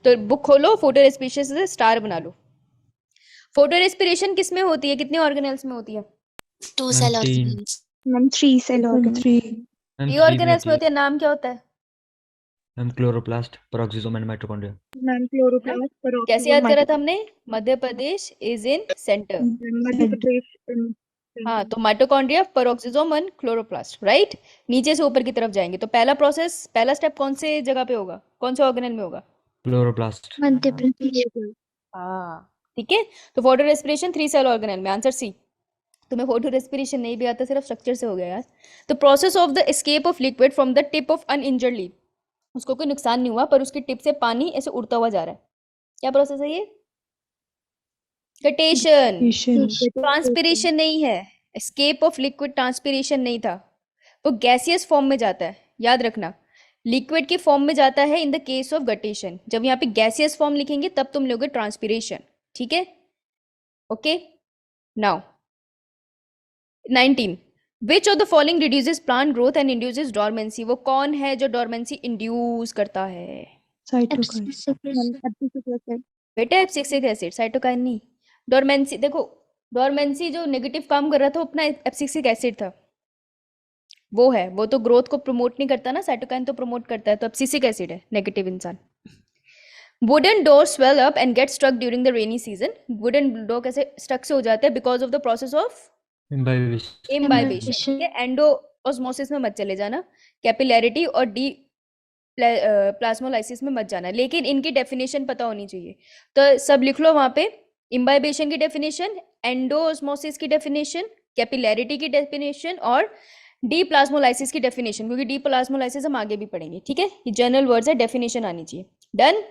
तो बुक खोलो, फोटो रेस्पिरेशन से स्टार बना लो। फोटो रेस्पिरेशन किस में होती है, कितने ऑर्गेनेल्स में होती है? 2 cell Ma'am, 3. organelles. Ma'am 3 cell organelle Ma'am, 3 3 organelles में में होती होती है, नाम क्या होता है? है। Ma'am, chloroplast, peroxisome and mitochondria. Ma'am chloroplast कैसे याद करा था हमने? Madhya Pradesh is in centre. Madhya Pradesh हाँ, तो mitochondria, peroxisome and chloroplast, right. नीचे से ऊपर की तरफ जाएंगे तो पहला स्टेप कौन से जगह पे होगा, कौन से ऑर्गेनल में होगा? Chloroplast. मध्य प्रदेश। हाँ, ठीक है। तो फोटो रेस्पिरेशन 3 सेल ऑर्गेनल में, आंसर सी। तुम्हें फोटो रेस्पिरेशन नहीं भी आता, सिर्फ स्ट्रक्चर से हो गया यार। The process of the escape of liquid from the tip of uninjured leaf, उसको कोई नुकसान नहीं हुआ पर उसकी टिप से पानी ऐसे उड़ता हुआ जा रहा है, क्या प्रोसेस है ये? गटेशन। ट्रांसपिरेशन नहीं है, एस्केप ऑफ लिक्विड ट्रांसपिरेशन नहीं था, वो गैसियस फॉर्म में जाता है, याद रखना। लिक्विड की फॉर्म में जाता है in the case of guttation, जब यहाँ पे गैसियस फॉर्म लिखेंगे तब तुम लोगे ट्रांसपिरेशन, ठीक है। Okay, now 19, which of the following reduces plant growth and induces dormancy, वो कौन है जो डोरमेंसी इंड्यूस करता है? बेटा एब्सिक्सिक एसिड, साइटोकाइन नहीं। डोरमेंसी, देखो डोरमेंसी जो नेगेटिव काम कर रहा था वो अपना एब्सिक्सिक एसिड था, वो है, वो तो ग्रोथ को प्रमोट नहीं करता ना, साइटोकाइन तो प्रमोट करता है, तो एब्सिसिक एसिड है नेगेटिव इंसान। Wooden door swell up and get struck during the rainy season, wooden door कैसे स्ट्रक से हो जाते हैं? Because of the process of Imbibition. Imbibition, ठीक है। एंडो ऑस्मोसिस में मत चले जाना, कैपिलैरिटी और डी प्लाज्मोलाइसिस में मत जाना, लेकिन इनकी डेफिनेशन पता होनी चाहिए, तो सब लिख लो वहां पे। इम्बाइबेशन की डेफिनेशन, एंडोऑस्मोसिस की डेफिनेशन, कैपिलैरिटी की डेफिनेशन और डी प्लाज्मोलाइसिस की डेफिनेशन, क्योंकि डी प्लाज्मोलाइसिस हम आगे भी पढ़ेंगे, ठीक है। ये जनरल वर्ड्स है, डेफिनेशन आनी चाहिए। डन।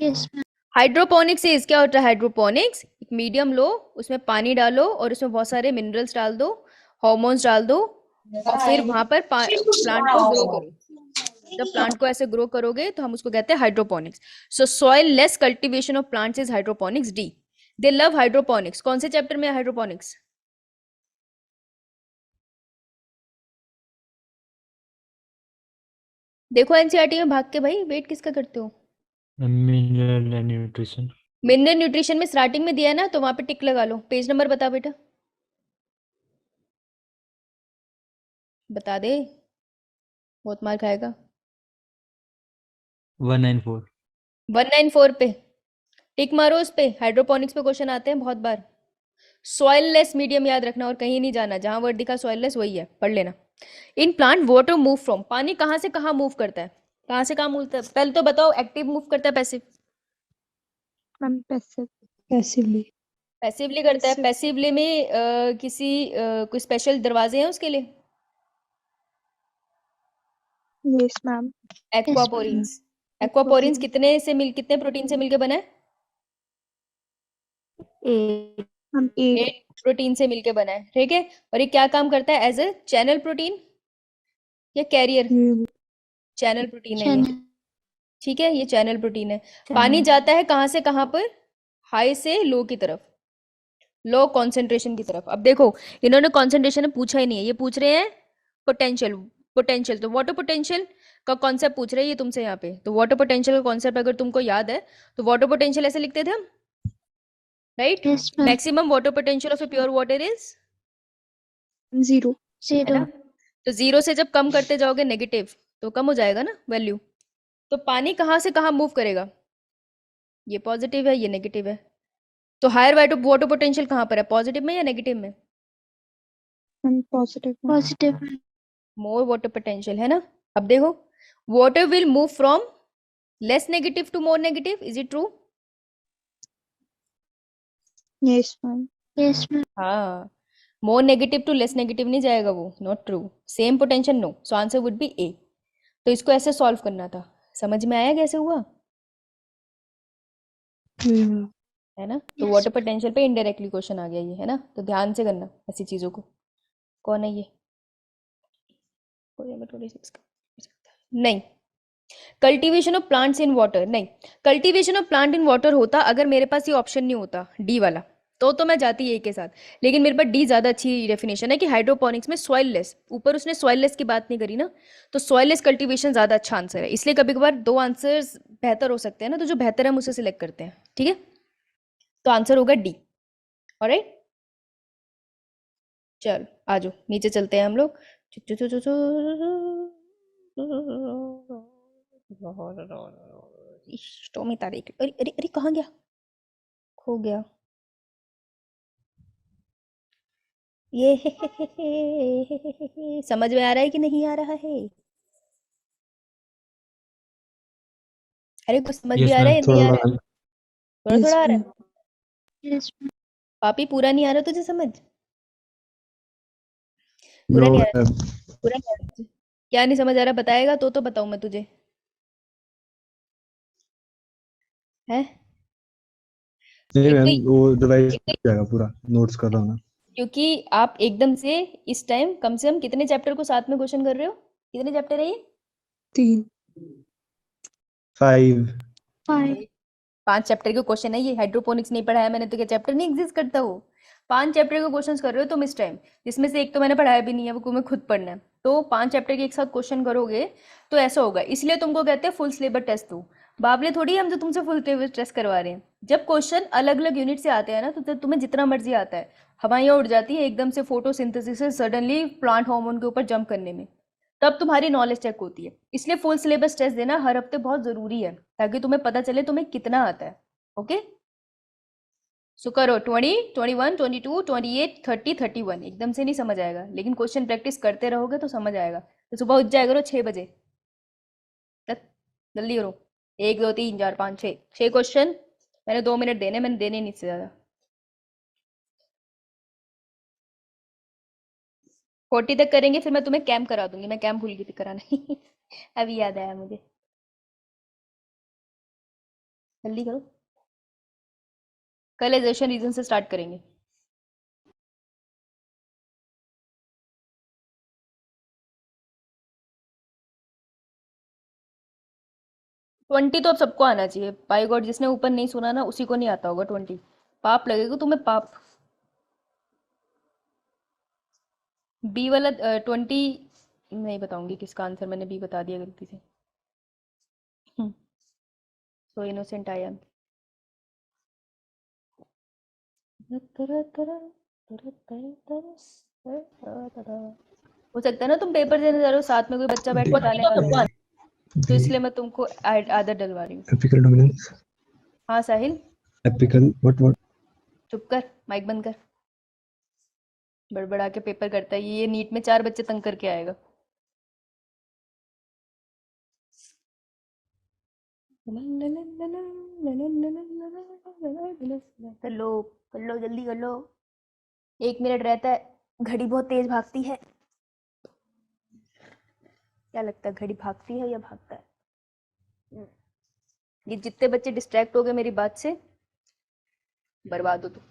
Yes ma'am. हाइड्रोपोनिक्स से क्या होता है? हाइड्रोपोनिक्स, एक मीडियम लो, उसमें पानी डालो और उसमें बहुत सारे मिनरल्स डाल दो, हॉर्मोन्स डाल दो, और फिर वहां पर प्लांट को ग्रो करो। जब प्लांट को ऐसे ग्रो करोगे तो हम उसको कहते हैं hydroponics. So soil less cultivation of plants is hydroponics. D, they love hydroponics. कौन से चैप्टर में है हाइड्रोपोनिक्स? देखो एनसीईआरटी में भाग के, भाई वेट किसका करते हो? Mineral and nutrition. Mineral nutrition में स्टार्टिंग में दिया है ना, तो वहां पे टिक लगा लो। पेज नंबर बता बेटा, बता दे, बहुत मार खाएगा। 194. 194 पे टिक मारो, उस पे हाइड्रोपोनिक्स पे क्वेश्चन आते हैं बहुत बार। सॉइल लेस मीडियम याद रखना और कहीं नहीं जाना, जहां वर्ड दिखा सॉइल लेस वही है, पढ़ लेना। In plant water move from, पानी कहाँ से कहाँ मूव करता है? कहाँ से कहाँ मूव करता है? पहले तो बताओ, एक्टिव मूव करता है पैसिव? Ma'am passively. पैसिवली करता है। पैसिवली में कोई स्पेशल दरवाजे हैं उसके लिए? Yes ma'am. एक्वापोरिन्स। एक्वापोरिन्स कितने प्रोटीन से मिलके बना है? 8 मैम 8 8 प्रोटीन से मिलके बना है, ठीक है। और ये क्या काम करता है? एज ए चैनल प्रोटीन या कैरियर? चैनल प्रोटीन है ये, ठीक है, ये चैनल प्रोटीन है। पानी जाता है कहाँ से कहाँ पर? हाई से लो की तरफ, लो कॉन्सेंट्रेशन की तरफ। अब देखो, इन्होंने कॉन्सेंट्रेशन में पूछा ही नहीं है, ये पूछ रहे हैं पोटेंशियल। पोटेंशियल तो वाटर पोटेंशियल का कॉन्सेप्ट पूछ रहे हैं ये तुमसे यहाँ पे। तो वाटर पोटेंशियल का कॉन्सेप्ट अगर तुमको याद है तो वाटर पोटेंशियल ऐसे लिखते थे हम, right. Yes ma'am. Maximum water potential of a pure water is 0 है ना। तो 0 से जब कम करते जाओगे नेगेटिव, तो कम हो जाएगा ना वैल्यू। तो पानी कहाँ से कहाँ मूव करेगा? ये पॉजिटिव है, ये नेगेटिव है। तो हायर वाटर पोटेंशियल कहाँ पर है, पॉजिटिव में या नेगेटिव में? Ma'am positive. Positive. More water potential है ना। अब देखो, water will move from less negative to more negative, is it true? Yes ma'am. Yes ma'am. हाँ, more negative to less negative नहीं जाएगा वो, not true. Same potential, no. So answer would be A. तो इसको ऐसे solve करना था, समझ में आया कैसे हुआ? है ना। तो Yes. वाटर पोटेंशियल पे इनडायरेक्टली क्वेश्चन आ गया ये, है ना। तो ध्यान से करना ऐसी चीजों को। कौन है ये? नहीं। Cultivation of plants in water, नहीं। Cultivation of plant in water होता अगर मेरे पास ये ऑप्शन नहीं होता डी वाला, तो मैं जाती ए के साथ। लेकिन मेरे पास डी ज्यादा अच्छी डेफिनेशन है कि हाइड्रोपोनिक्स में सॉइल लेस, ऊपर उसने सॉइल लेस की बात नहीं करी ना, तो सॉइल लेस कल्टीवेशन ज्यादा अच्छा आंसर है। इसलिए कभी कभार दो आंसर्स बेहतर हो सकते हैं ना, तो जो बेहतर है हम उसे सिलेक्ट करते हैं, ठीक है। तो आंसर होगा डी। ऑलराइट, चल आ जाओ नीचे चलते हैं हम लोग। स्टोमी तारीख, अरे अरे अरे कहाँ गया, खो गया। ये समझ में आ रहा है कि नहीं आ रहा है? अरे कुछ समझ भी Yes, आ रहा है ma'am. या नहीं थोड़ा आ थोड़ा रहा है? मैम। थोड़ा Yes, थोड़ा आ रहा है? ma'am. Yes, ma'am. पापी पूरा नहीं आ रहा तुझे समझ? पूरा नो नहीं आ रहा? मैम। पूरा नहीं आ रहा तुझे? क्या नहीं समझ आ रहा बताएगा तो बताऊं मैं तुझे, है? नहीं एक तो मैम, वो रिवाइज एक तो जाएगा पूरा, नोट्स कर रहा हूँ ना। क्योंकि आप एकदम से इस टाइम कम से कम कितने चैप्टर को साथ में क्वेश्चन कर रहे हो? कितने चैप्टर है ये? 3, 5। 5. 5 चैप्टर के क्वेश्चन है ये। हाइड्रोपोनिक्स नहीं पढ़ाया मैंने तो क्या चैप्टर नहीं एग्जिस्ट करता हो? 5 चैप्टर के क्वेश्चंस कर रहे हो तुम इस टाइम, जिसमें से एक तो मैंने पढ़ाया भी नहीं है, वो तुम्हें खुद पढ़ना है। तो 5 चैप्टर के एक साथ क्वेश्चन करोगे तो ऐसा होगा, इसलिए तुमको कहते हैं फुल सिलेबस टेस्ट दो। बावले थोड़ी हम जो तुमसे फुल सिलेबस टेस्ट करवा रहे हैं। जब क्वेश्चन अलग अलग यूनिट से आते हैं ना तो तुम्हें जितना मर्जी आता है, हवाइयाँ उड़ जाती है एकदम से फोटोसिंथेसिस से सडनली प्लांट हार्मोन के ऊपर जंप करने में, तब तुम्हारी नॉलेज चेक होती है। इसलिए फुल सिलेबस टेस्ट देना हर हफ्ते बहुत जरूरी है, ताकि तुम्हें पता चले तुम्हें कितना आता है। ओके, सो करो 20, 21, 22, 28, 30, 31। एकदम से नहीं समझ आएगा, लेकिन क्वेश्चन प्रैक्टिस करते रहोगे तो समझ आएगा। तो सुबह उठ जाया करो 6 बजे तक, जल्दी करो। 1, 2, 3, 4, 5, 6, 6 क्वेश्चन। मैंने 2 मिनट देने, मैंने देने नहीं से ज़्यादा। 40 तक करेंगे फिर मैं तुम्हें कैम्प करा दूंगी। मैं कैम्प भूल गई थी कराना अभी याद आया मुझे। जल्दी करो, कल एजेशन रीजन से स्टार्ट करेंगे। 20 तो अब सबको आना चाहिए बाय गॉड। जिसने ऊपर नहीं सुना ना उसी को नहीं आता होगा 20। पाप लगेगा तुम्हें, पाप। बी वाला 20 नहीं बताऊंगी किसका आंसर, मैंने बी बता दिया गलती से। So innocent I am. हो सकता है ना तुम पेपर देने जा रहे हो, साथ में कोई बच्चा बैठ के बताने वाला हो, तो इसलिए मैं तुमको आदत डलवा रही हूँ। Apical dominance. हाँ साहिल, एपिकल व्हाट? चुप कर, माइक बंद कर। बड़बड़ा के पेपर करता है ये नीट में 4 बच्चे तंग करके आएगा। कर लो, कर लो, जल्दी कर लो। 1 मिनट रहता है। घड़ी बहुत तेज भागती है। क्या लगता है घड़ी भागती है या भागता है? ये जितने बच्चे डिस्ट्रैक्ट हो गए मेरी बात से, बर्बाद हो तुम।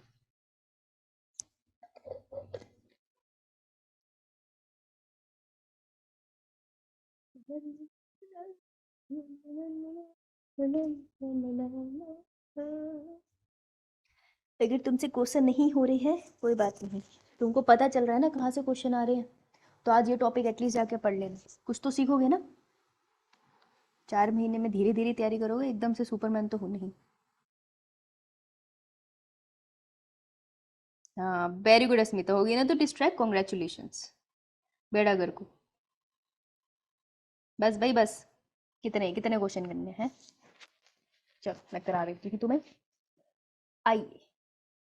अगर तुमसे क्वेश्चन नहीं हो रहे हैं कोई बात नहीं, तुमको पता चल रहा है ना कहाँ से क्वेश्चन आ रहे हैं, तो आज ये टॉपिक एटलीस्ट जाके पढ़ लेना। कुछ तो सीखोगे ना। 4 महीने में धीरे धीरे तैयारी करोगे, एकदम से सुपरमैन तो हो नहीं। हाँ वेरी गुड अस्मिता, होगी ना तो डिस्ट्रैक्ट, कॉन्ग्रेचुलेशंस बेड़ा घर को। बस भाई बस, कितने कितने क्वेश्चन करने हैं? चलो मैं करा रही थी तुम्हें। आइए,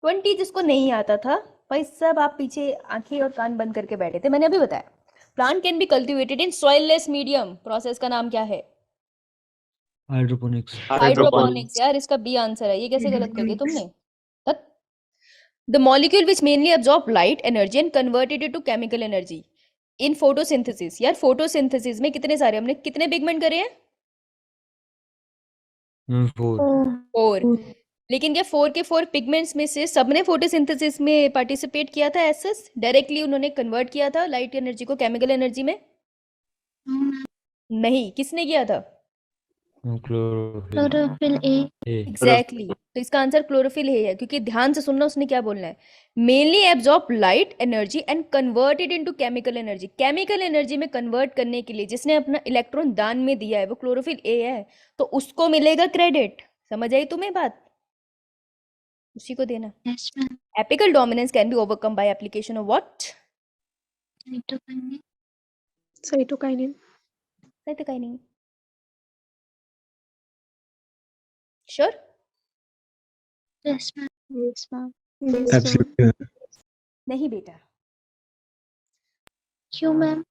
20 जिसको नहीं आता था भाई सब आप पीछे आंखें और कान बंद करके बैठे थे। मैंने अभी बताया plant can be cultivated in soilless medium. Process का नाम क्या है? Hydroponics. हाइड्रोपोनिक्स। यार इसका बी आंसर है, ये कैसे गलत कर दिया तुमने? The molecule which mainly absorb light energy and converted it to chemical energy in photosynthesis. यार फोटोसिंथेसिस में कितने सारे, हमने कितने पिगमेंट करे हैं? 4. 4। लेकिन क्या 4 के 4 पिगमेंट्स में से सबने फोटोसिंथेसिस में पार्टिसिपेट किया था? ऐसा डायरेक्टली उन्होंने कन्वर्ट किया था लाइट एनर्जी को केमिकल एनर्जी में? नहीं, किसने किया था? Chlorophyll. Chlorophyll A. A. Exactly तो इसका आंसर क्लोरोफिल है, क्योंकि ध्यान से सुनना उसने क्या बोलना है। Mainly absorb light energy and convert it into chemical energy. Chemical energy में कन्वर्ट करने के लिए जिसने अपना इलेक्ट्रॉन दान में दिया है वो क्लोरोफिल ए है, तो उसको मिलेगा क्रेडिट। समझ आई तुम्हें बात? उसी को देना। Yes, ma'am. Apical dominance can be overcome by application of what? Cytokinin. Cytokinin. नहीं तो कहीं नहीं। Sure? Yes, ma'am. Yes, ma'am. Yes, ma'am. Absolutely. नहीं बेटा, क्यों मैम?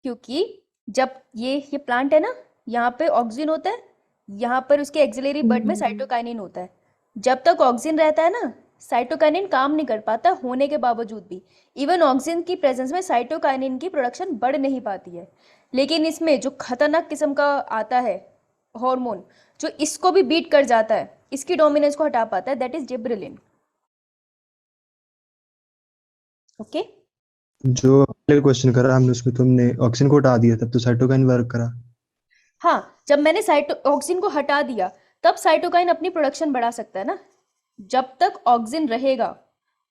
क्योंकि जब ये प्लांट है ना, यहाँ पे ऑक्सिन होता है, यहाँ पर उसके एक्सिलरी बड में साइटोकाइनिन होता है। जब तक ऑक्सिन रहता है ना, साइटोकाइनिन काम नहीं कर पाता होने के बावजूद भी। इवन ऑक्सिन की प्रेजेंस में साइटोकाइनिन की प्रोडक्शन बढ़ नहीं पाती है। लेकिन इसमें जो खतरनाक किस्म का आता है हार्मोन, जो इसको भी बीट कर जाता है, इसकी डोमिनेंस को हटा पाता है, दैट इज जिब्रेलिन। ओके, जो पहले क्वेश्चन करा हमने उसमें तुमने ऑक्सीजन को हटा दिया तब तो साइटोकाइन वर्क करा। हाँ, जब मैंने ऑक्सिन को हटा दिया तब साइटोकाइन अपनी प्रोडक्शन बढ़ा सकता है ना। जब तक ऑक्सिन रहेगा,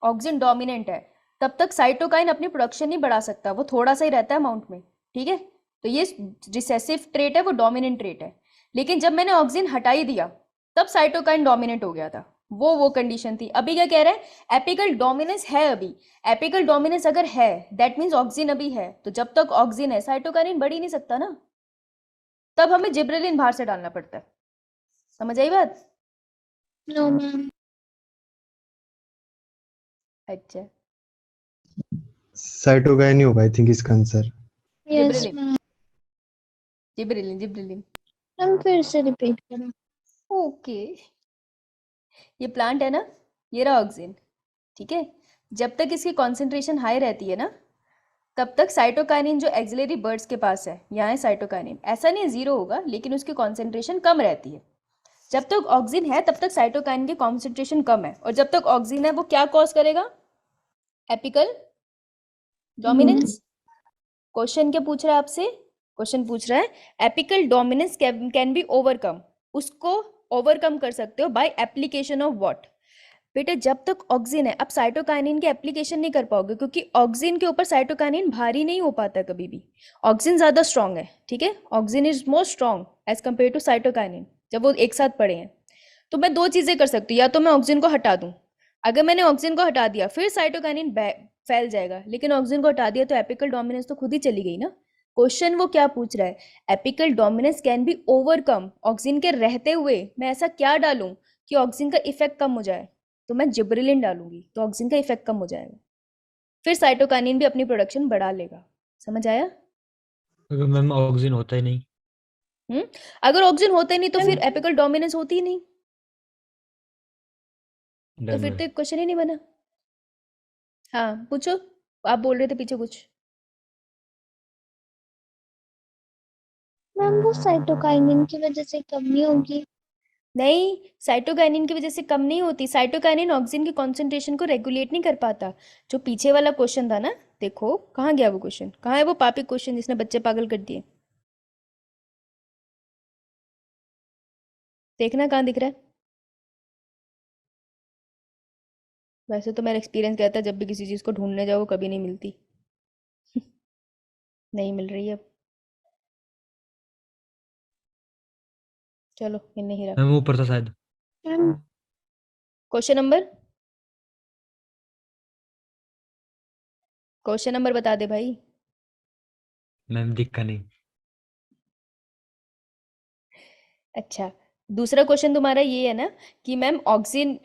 ऑक्सिन डोमिनेंट है, तब तक साइटोकाइन अपनी प्रोडक्शन नहीं बढ़ा सकता, वो थोड़ा सा ही रहता है अमाउंट में। ठीक है, तो ये रिसेसिव ट्रेट है, वो डोमिनेंट ट्रेट है। लेकिन जब मैंने ऑक्सिन हटा ही दिया तब साइटोकाइन डोमिनेंट हो गया था। वो कंडीशन थी। अभी क्या कह रहे हैं, एपिकल डोमिनेंस है। अभी एपिकल डोमिनेंस अगर है, दैट मीन्स ऑक्सिन अभी है, तो जब तक ऑक्सिन है साइटोकाइन बढ़ ही नहीं सकता ना। तब हमें जिब्रेलिन बाहर से डालना पड़ता है। समझ आई बात? No ma'am. अच्छा, साइटोकाइन ही होगा आई थिंक इसका answer. Yes gibberellin ma'am. Gibberellin gibberellin. Ma'am फिर से रिपीट करो। ओके, ये प्लांट है ना, ये रहा ऑक्सिन। ठीक है, जब तक इसकी कॉन्सेंट्रेशन हाई रहती है ना, तब तक साइटोकाइनिन जो एक्सिलरी बर्ड्स के पास है, यहाँ है साइटोकाइनिन, ऐसा नहीं जीरो होगा, लेकिन उसकी कॉन्सेंट्रेशन कम रहती है। जब तक ऑक्सिन है तब तक साइटोकाइनिन की कॉन्सेंट्रेशन कम है, और जब तक ऑक्सिन है वो क्या कॉज करेगा, एपिकल डोमिनेंस। क्वेश्चन क्या पूछ रहा है आपसे? क्वेश्चन पूछ रहा है apical dominance can be overcome, उसको ओवरकम कर सकते हो बाय एप्लीकेशन ऑफ व्हाट। बेटा जब तक ऑक्सिन है, अब साइटोकाइनिन की एप्लीकेशन नहीं कर पाओगे, क्योंकि ऑक्सिन के ऊपर साइटोकाइनिन भारी नहीं हो पाता कभी भी। ऑक्सिन ज्यादा स्ट्रांग है, ठीक है, auxin is more strong as compare to cytokinin जब वो एक साथ पड़े हैं। तो मैं दो चीजें कर सकती हूँ, या तो मैं ऑक्सिन को हटा दूं, अगर मैंने ऑक्सिन को हटा दिया फिर साइटोकाइनिन फैल जाएगा, लेकिन ऑक्सिन को हटा दिया तो एपिकल डोमिनेंस तो खुद ही चली गई ना। क्वेश्चन वो क्या पूछ रहा है, apical dominance can be overcome, auxin के रहते हुए मैं ऐसा क्या डालूं कि ऑक्सिन का इफेक्ट कम हो जाए, तो मैं जिब्रेलिन डालूंगी तो ऑक्सिन का इफेक्ट कम हो जाएगा, फिर साइटोकाइनिन भी अपनी प्रोडक्शन बढ़ा लेगा। समझ आया? अगर मैम ऑक्सीजन होता ही नहीं। अगर ऑक्सिन होता ही नहीं तो फिर एपिकल डोमिनेंस होती ही नहीं, तो डन फिर मैम। तो क्वेश्चन ही नहीं बना। हाँ पूछो, आप बोल रहे थे पीछे कुछ। मैम वो साइटोकाइनिन की वजह से कम नहीं होगी? नहीं, साइटोकाइनिन की वजह से कम नहीं होती। साइटोकाइनिन ऑक्सिन की कॉन्सेंट्रेशन को रेगुलेट नहीं कर पाता। जो पीछे वाला क्वेश्चन था ना, देखो कहाँ गया वो क्वेश्चन, कहाँ है वो पापी क्वेश्चन जिसने बच्चे पागल कर दिए, देखना कहाँ दिख रहा है। वैसे तो मेरा एक्सपीरियंस कहता है जब भी किसी चीज़ को ढूंढने जाओ वो कभी नहीं मिलती। नहीं मिल रही है अब, चलो ये नहीं रहा। मैम ऊपर था शायद। मैम क्वेश्चन नंबर बता दे भाई। मैम दिखा नहीं। अच्छा, दूसरा क्वेश्चन तुम्हारा ये है ना कि मैम ऑक्सिन,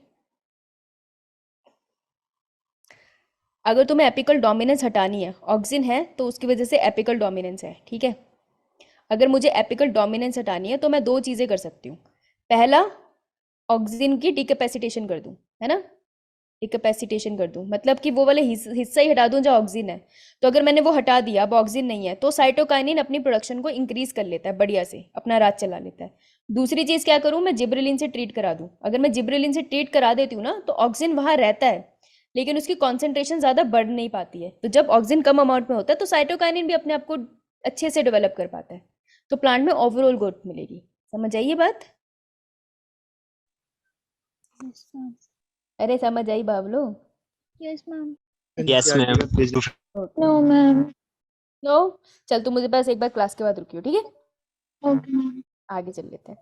अगर तुम्हें एपिकल डोमिनेंस हटानी है, ऑक्सिन है तो उसकी वजह से एपिकल डोमिनेंस है, ठीक है। अगर मुझे एपिकल डोमिनेंस हटानी है तो मैं दो चीज़ें कर सकती हूँ। पहला, ऑक्सिन की डिकैपेसिटेशन कर दूँ, है ना, डिकैपेसिटेशन कर दूँ, मतलब कि वो वाले हिस्सा ही हटा दूँ जहाँ ऑक्सिन है। तो अगर मैंने वो हटा दिया, अब ऑक्सिन नहीं है, तो साइटोकाइनिन अपनी प्रोडक्शन को इंक्रीज कर लेता है, बढ़िया से अपना राज चला लेता है। दूसरी चीज़ क्या करूँ, मैं जिब्रेलिन से ट्रीट करा दूँ। अगर मैं जिब्रेलिन से ट्रीट करा देती हूँ ना, तो ऑक्सिन वहाँ रहता है लेकिन उसकी कॉन्सेंट्रेशन ज़्यादा बढ़ नहीं पाती है। तो जब ऑक्सिन कम अमाउंट में होता है तो साइटोकाइनिन भी अपने आप को अच्छे से डेवलप कर पाता है, तो प्लांट में ओवरऑल ग्रोथ मिलेगी। समझ आई ये बात? Yes ma'am. अरे समझ आई बाबलो? Yes ma'am. Yes, ma'am. No ma'am. No, चल तू मुझे पास एक बार क्लास के बाद रुकियो, ठीक है, ओके मैम। आगे चल लेते हैं।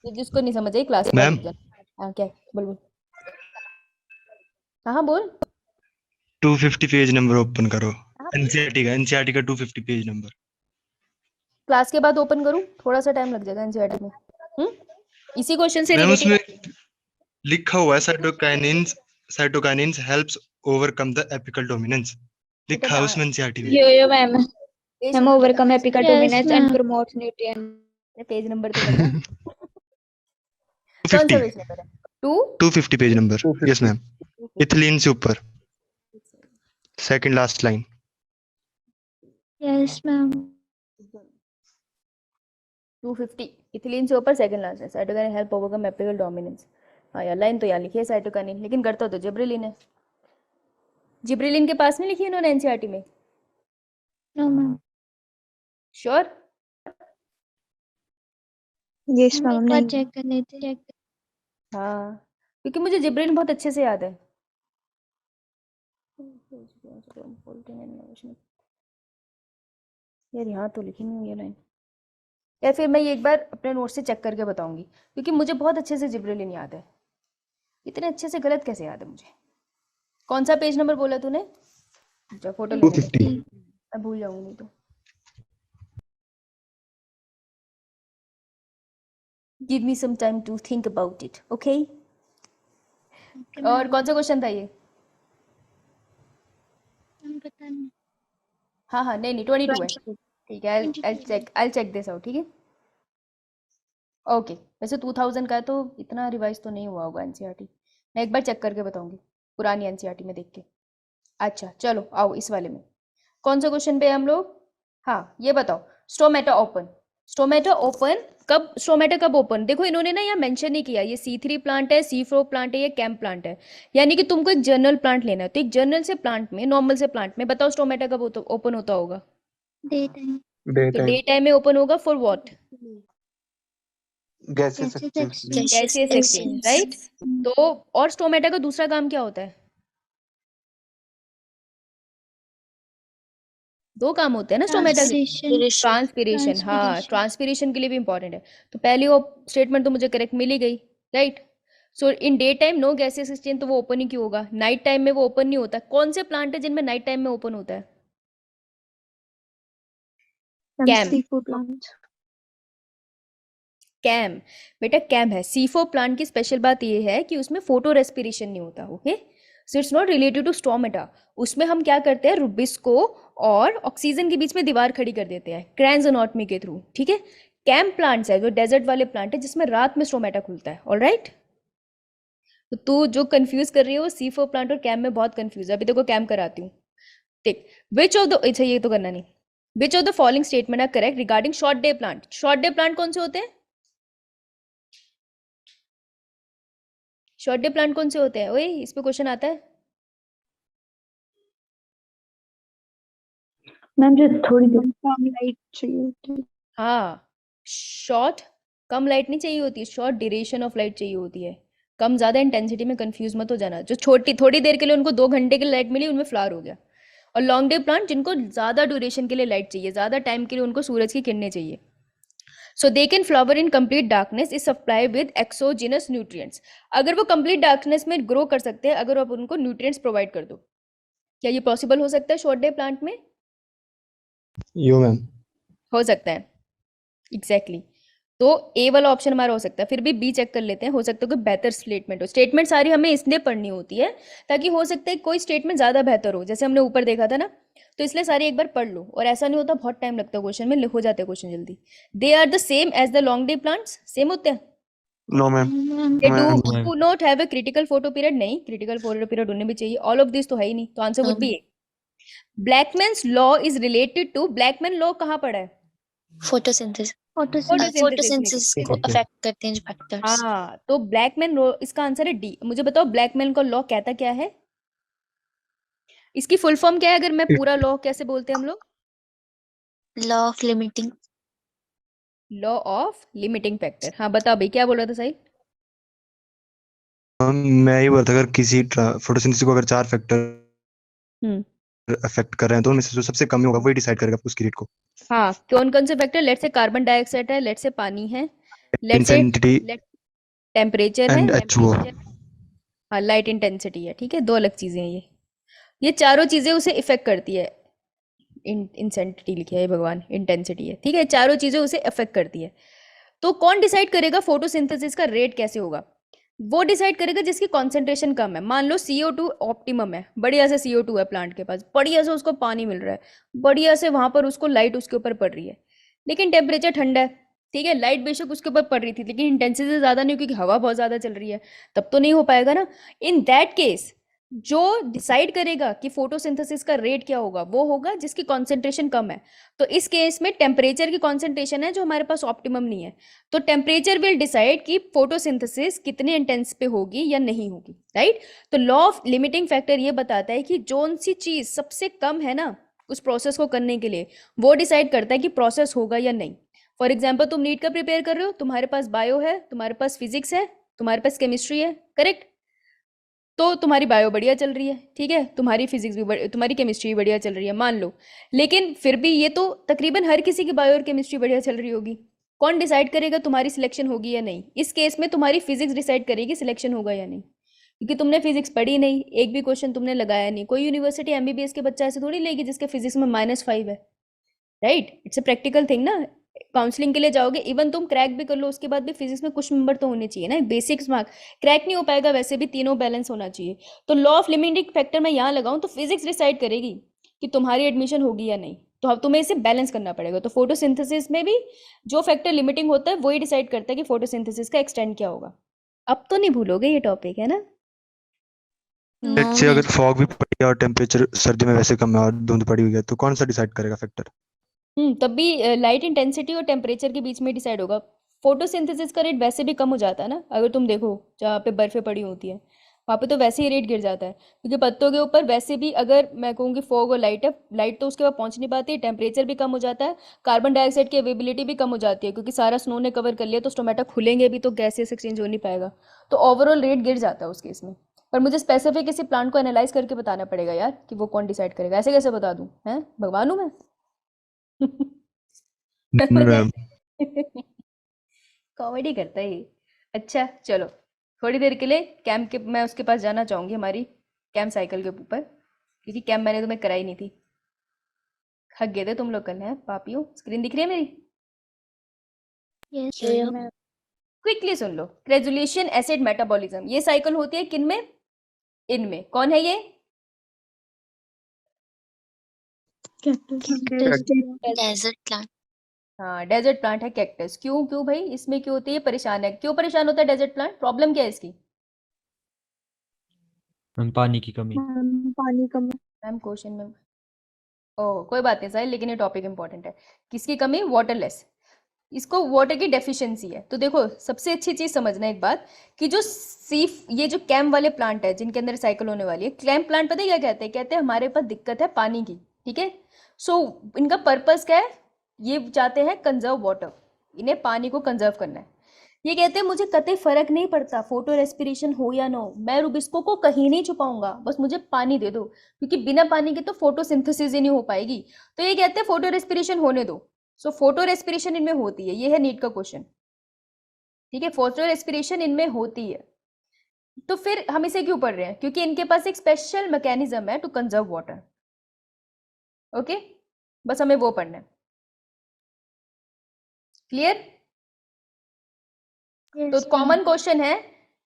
तो जिसको नहीं समझ आई क्लास के बाद मैम। रुक जाना। हाँ क्या, बोल बोल। हाँ बोल। 250 पेज नंबर ओपन करो। हाँ, एनसीईआरटी का 250 पेज नंबर। क्लास के बाद ओपन करूँ, थोड़ा सा टाइम लग जाएगा एनसीईआरटी में। इसी क्वेश्चन से मैम रिलेटेड उसमें लिखा हुआ है cytokinins helps overcome the apical dominance. लिखा है उसमें एनसीईआरटी में। Yo, ma'am. Page Ma'am, number overcome बता hepatitis Yes, and ma'am. promotes nutrient. Page number तो बता कौन सा 250 पेज नंबर है 2 250 page number. Yes ma'am. Ethylene से ऊपर second last line. Yes, ma'am. 250 ethylene से ऊपर सेकंड लास्ट है cytokinin help overcome apical dominance. हाँ यार लाइन तो यहाँ लिखी है साइटोकाइनिन लेकिन करता तो जिब्रेलिन है। जिब्रेलिन के पास नहीं लिखी है इन्होंने एनसीईआरटी में। No, ma'am. श्योर Yes, हम ma'am. एक बार नहीं. चेक कर लेते हैं। हाँ क्योंकि मुझे जिब्रेलिन बहुत अच्छे से याद है। यार यहाँ तो लिखी नहीं हुई है लाइन। यार फिर मैं ये एक बार अपने नोट से चेक करके बताऊंगी क्योंकि मुझे बहुत अच्छे से जिब्रेलिन याद है। इतने अच्छे से गलत कैसे याद है मुझे। कौन सा पेज नंबर बोला तूने? अच्छा फोटो लेने दे 250 मैं भूल जाऊंगी नहीं तो। Give me some time to think about it okay. Okay, और ma'am. कौन सा क्वेश्चन था ये? हम पता नहीं। हाँ हाँ नहीं 22 है 22. ठीक है। आई चेक दिस आउट ठीक है ओके। वैसे 2000 का है तो इतना रिवाइज तो नहीं हुआ होगा एनसीईआरटी। मैं एक बार चेक करके बताऊंगी पुरानी एनसीईआरटी में देख के। अच्छा चलो आओ इस वाले में कौन सा क्वेश्चन पे है हम लोग। हाँ ये बताओ स्टोमेटा ओपन। स्टोमेटा कब ओपन देखो इन्होंने ना यहाँ मेंशन नहीं किया ये C3 प्लांट है C4 प्लांट है या कैम्प प्लांट है। यानी कि तुमको एक जर्नल प्लांट लेना है तो एक जर्नल से प्लांट में नॉर्मल से प्लांट में बताओ स्टोमेटा कब ओपन होता होगा। Day time. तो डे टाइम में ओपन होगा for what? Gases exchange. Gaseous exchange right. तो और स्टोमेटा का दूसरा काम क्या होता है? दो काम होते हैं ना स्टोमेटा के। ट्रांसपीरेशन हाँ ट्रांसपीरेशन के लिए भी इंपॉर्टेंट है। तो पहली वो स्टेटमेंट तो मुझे करेक्ट मिल ही गई right. So in day time no gases exchange तो वो ओपन ही क्यों होगा। नाइट टाइम में वो ओपन नहीं होता। कौन से प्लांट है जिनमें नाइट टाइम में ओपन होता है? CAM Seafood plants. कैम बेटा कैम है। C4 प्लांट की स्पेशल बात ये है कि उसमें फोटो रेस्पिरेशन नहीं होता okay. So it's not related to stomata. उसमें हम क्या करते हैं रुबिस्को और ऑक्सीजन के बीच में दीवार खड़ी कर देते हैं क्रांजोनॉटमी के थ्रू ठीक है। कैम प्लांट्स है जो डेजर्ट वाले प्लांट है जिसमें रात में स्टोमेटा खुलता है ऑलराइट। तो तू जो कंफ्यूज कर रही है वो C4 प्लांट और कैम में बहुत कंफ्यूज है। अभी देखो कैम कराती हूँ ठीक। विच ऑफ द अच्छा ये तो करना नहीं। Which of the following statement are correct regarding short day plant. Short day plant कौन से होते हैं? शॉर्ट डे प्लांट कौन से होते हैं? ओए इस पे क्वेश्चन आता है। मैम जो थोड़ी देर कम लाइट चाहिए होती है. हाँ शॉर्ट कम लाइट नहीं चाहिए होती शॉर्ट ड्यूरेशन ऑफ लाइट चाहिए होती है। कम ज़्यादा इंटेंसिटी में कंफ्यूज मत हो जाना। जो छोटी थोड़ी देर के लिए उनको 2 घंटे की लाइट मिली उनमें फ्लावर हो गया। और लॉन्ग डे प्लांट जिनको ज़्यादा ड्यूरेशन के लिए लाइट चाहिए ज़्यादा टाइम के लिए उनको सूरज की किरणें चाहिए। So they can flower in complete darkness is supply with exogenous nutrients. अगर वो कंप्लीट डार्कनेस में ग्रो कर सकते हैं अगर आप उनको न्यूट्रिएंट्स प्रोवाइड कर दो। क्या ये पॉसिबल हो सकता है शॉर्ट डे प्लांट में? यो मैम। हो सकता है एग्जैक्टली तो ए वाला ऑप्शन हमारा हो सकता है। फिर भी बी चेक कर लेते हैं हो सकता है कोई बेहतर स्टेटमेंट हो। स्टेटमेंट सारी हमें इसलिए पढ़नी होती है ताकि हो सकता है कोई स्टेटमेंट ज़्यादा बेहतर हो जैसे हमने ऊपर देखा था ना। तो इसलिए सारी एक बार पढ़ लो और ऐसा नहीं होता बहुत टाइम लगता है क्वेश्चन में हो जाते हैं क्वेश्चन जल्दी। They are the same as the long day plants same होते हैं। No ma'am ma'am they No, do ma'am. Not have a critical photoperiod. नहीं क्रिटिकल फोटो पीरियड होने भी चाहिए। ऑल ऑफ दिस तो है ही नहीं तो answer would be A. Blackman's law is related to Blackman law कहाँ पढ़ा है? फोटोसिंथेसिस फोटोसिंथेसिस को अफेक्ट करते हैं जो फैक्टर्स. हाँ तो ब्लैकमैन लॉ इसका आंसर है डी। मुझे बताओ ब्लैकमैन का लॉ कहता क्या है? इसकी फुल फॉर्म क्या है? अगर मैं पूरा लॉ कैसे बोलते हैं हम लोग? Law of limiting. Law of limiting factor. हाँ बताओ भाई क्या बोल रहा था साहिल? मैं ये बोल रहा था अगर किसी फोटोसिंथेसिस को अगर 4 फैक्टर हम्म अफेक्ट कर रहे हैं तो उनमें से जो सबसे कम होगा वही डिसाइड करेगा उसकी रेट को। हाँ कौन कौन से फैक्टर? लेट से कार्बन डाइऑक्साइड है लेट से पानी है लेट से इंटेंसिटी टेम्परेचर है एंड H2O। हाँ लाइट इंटेंसिटी है ठीक है। दो अलग चीजें हैं ये चारों चीजें उसे इफेक्ट करती है। इंटेंसिटी लिखी है भगवान इंटेंसिटी है ठीक है। चारों चीजें उसे अफेक्ट करती है। तो कौन डिसाइड करेगा फोटोसिंथेसिस का रेट कैसे होगा? वो डिसाइड करेगा जिसकी कॉन्सेंट्रेशन कम है। मान लो CO2 ऑप्टिमम है, बढ़िया से CO2 है प्लांट के पास, बढ़िया से उसको पानी मिल रहा है, बढ़िया से वहां पर उसको लाइट उसके ऊपर पड़ रही है, लेकिन टेम्परेचर ठंडा है, ठीक है, लाइट बेशक उसके ऊपर पड़ रही थी लेकिन इंटेंसिटी ज्यादा नहीं क्योंकि हवा बहुत ज्यादा चल रही है, तब तो नहीं हो पाएगा ना। इन दैट केस जो डिसाइड करेगा कि फोटोसिंथेसिस का रेट क्या होगा वो होगा जिसकी कॉन्सेंट्रेशन कम है। तो इस केस में टेम्परेचर की कॉन्सेंट्रेशन है जो हमारे पास ऑप्टिमम नहीं है, तो टेम्परेचर विल डिसाइड कि फोटोसिंथेसिस कितने इंटेंस पे होगी या नहीं होगी, राइट। तो लॉ ऑफ लिमिटिंग फैक्टर ये बताता है कि जोन सी चीज सबसे कम है ना उस प्रोसेस को करने के लिए, वो डिसाइड करता है कि प्रोसेस होगा या नहीं। फॉर एग्जाम्पल तुम नीट का प्रिपेयर कर रहे हो, तुम्हारे पास बायो है, तुम्हारे पास फिजिक्स है, तुम्हारे पास केमिस्ट्री है, करेक्ट। तो तुम्हारी बायो बढ़िया चल रही है, ठीक है, तुम्हारी फिजिक्स भी तुम्हारी केमिस्ट्री भी बढ़िया चल रही है मान लो, लेकिन फिर भी ये तो तकरीबन हर किसी की बायो और केमिस्ट्री बढ़िया चल रही होगी। कौन डिसाइड करेगा तुम्हारी सिलेक्शन होगी या नहीं? इस केस में तुम्हारी फिजिक्स डिसाइड करेगी सिलेक्शन होगा या नहीं, क्योंकि तुमने फिजिक्स पढ़ी नहीं, एक भी क्वेश्चन तुमने लगाया नहीं। कोई यूनिवर्सिटी MBBS के बच्चा ऐसे थोड़ी लेगी जिसके फिजिक्स में -5 है, right. It's a practical thing ना। काउंसलिंग के लिए जाओगे, इवन तुम क्रैक भी कर लो उसके बाद भी फिजिक्स में कुछ नंबर तो होने चाहिए ना, बेसिक्स मार्क। क्रैक नहीं हो पाएगा वैसे भी, तीनों बैलेंस होना चाहिए। तो लॉ ऑफ लिमिटिंग फैक्टर मैं यहाँ लगाऊं तो फिजिक्स डिसाइड करेगी कि तुम्हारी एडमिशन होगी या नहीं, तो अब तुम्हें इसे बैलेंस करना पड़ेगा। तो फोटोसिंथेसिस में भी जो फैक्टर लिमिटिंग होता है वही डिसाइड करता है कि फोटोसिंथेसिस का एक्सटेंड क्या होगा। अब तो नहीं भूलोगे ये टॉपिक, है ना? No, let's say ma'am. अगर फॉग भी पड़ी है और टेम्परेचर सर्दी में वैसे कम है और धुंध पड़ी हुई है तो कौन सा डिसाइड करेगा फैक्टर? तब भी लाइट इंटेंसिटी और टेम्परेचर के बीच में डिसाइड होगा। फोटोसिंथेसिस का रेट वैसे भी कम हो जाता है ना, अगर तुम देखो जहाँ पे बर्फें पड़ी होती है वहाँ पे तो वैसे ही रेट गिर जाता है, क्योंकि पत्तों के ऊपर वैसे भी अगर मैं कहूँगी फॉग और लाइट है, लाइट तो उसके बाद पहुँच नहीं पाती, टेम्परेचर भी कम हो जाता है, कार्बन डाइऑक्साइड की अवेबिलिटी भी कम हो जाती है क्योंकि सारा स्नो ने कवर कर लिया, तो स्टोमेटा खुलेंगे भी तो गैसेस एक्सचेंज हो नहीं पाएगा, तो ओवरऑल रेट गिर जाता है उस केस में। पर मुझे स्पेसिफिक किसी प्लांट को एनालाइज करके बताना पड़ेगा यार कि वो कौन डिसाइड करेगा, ऐसे कैसे बता दूँ? हैं, भगवान हूँ मैं? मैम कॉमेडी करता है ये। अच्छा चलो, थोड़ी देर के लिए कैंप के मैं उसके पास जाना चाहूंगी, हमारी कैंप साइकिल के ऊपर, क्योंकि कैंप मैंने तुम्हें कराई नहीं थी। थक गए थे तुम लोग कल, हैं पापियों? स्क्रीन दिख रही है मेरी? Yes, Yeah. ma'am. क्विकली सुन लो। ग्रेजुलेशन एसिड मेटाबॉलिज्म, ये साइकिल होती है किन में? इनमें। कौन है ये? Desert plant. हाँ, डेजर्ट प्लांट है, कैक्टस। क्यों क्यों भाई, इसमें क्यों होती है? परेशान है, क्यों परेशान होता है डेजर्ट प्लांट? प्रॉब्लम क्या है इसकी? मैम पानी की कमी। पानी कम मैम क्वेश्चन में ओह कोई बात नहीं साहिल, लेकिन ये टॉपिक इंपॉर्टेंट है। किसकी कमी? वाटरलेस, इसको वाटर की डेफिशिएंसी है। तो देखो सबसे अच्छी चीज समझना एक बात, कि जो ये जो कैम वाले प्लांट है जिनके अंदर साइकिल होने वाली है, कैम प्लांट पता है क्या कहते हैं? कहते हैं हमारे पास दिक्कत है पानी की, ठीक है। सो इनका पर्पस क्या है? ये चाहते हैं कंजर्व वाटर, इन्हें पानी को कंजर्व करना है। ये कहते हैं मुझे कतई फर्क नहीं पड़ता फोटो रेस्पिरेशन हो या ना हो, मैं रुबिस्को को कहीं नहीं छुपाऊंगा, बस मुझे पानी दे दो, क्योंकि बिना पानी के तो फोटोसिंथेसिस ही नहीं हो पाएगी। तो ये कहते हैं फोटो रेस्पिरेशन होने दो। सो फोटो रेस्पिरेशन इनमें होती है, ये है नीट का क्वेश्चन, ठीक है, फोटो रेस्पिरेशन इनमें होती है। तो फिर हम इसे क्यों पढ़ रहे हैं? क्योंकि इनके पास एक स्पेशल मैकेनिज्म है टू कंजर्व वाटर। ओके, बस हमें वो पढ़ना है। क्लियर? तो Yes, कॉमन क्वेश्चन है,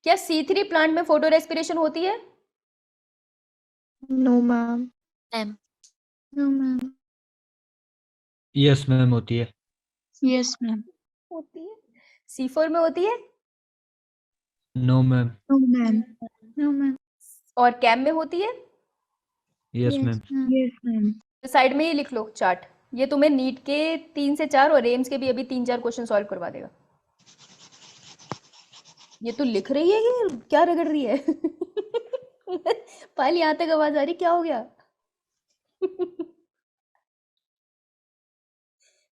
क्या C3 प्लांट में फोटो रेस्पिरेशन होती है? No ma'am Ma'am. no, ma'am. Yes ma'am होती है। यस मैम होती है। C4 में होती है? No ma'am. No ma'am No, ma'am. और कैम में होती है? Yes Yes, ma'am. ma'am. Yes ma'am तो साइड में ये लिख लो चार्ट, ये तुम्हें नीट के 3 से 4 और एम्स के भी अभी 3-4 क्वेश्चन सॉल्व करवा देगा। ये तू लिख रही है कि क्या रगड़ रही है? पायल यहाँ तक आवाज आ रही, क्या हो गया?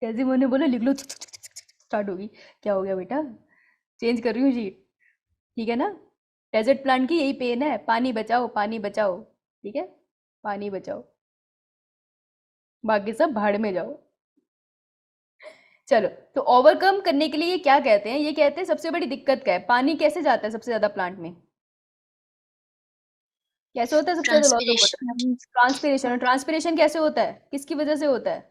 कैसे मैंने बोला लिख लो, स्टार्ट होगी। क्या हो गया बेटा? चेंज कर रही हूँ शीट, ठीक है ना। डेजर्ट प्लांट की यही पेन है, पानी बचाओ पानी बचाओ, ठीक है, पानी बचाओ, बाकी सब भाड़ में जाओ। चलो, तो ओवरकम करने के लिए ये क्या कहते हैं? ये कहते हैं सबसे बड़ी दिक्कत क्या है? पानी कैसे जाता है सबसे ज्यादा प्लांट में? कैसे होता है सबसे ज्यादा लॉस ऑफ वाटर? ट्रांसपिरेशन। और ट्रांसपिरेशन कैसे होता है, किसकी वजह से होता है?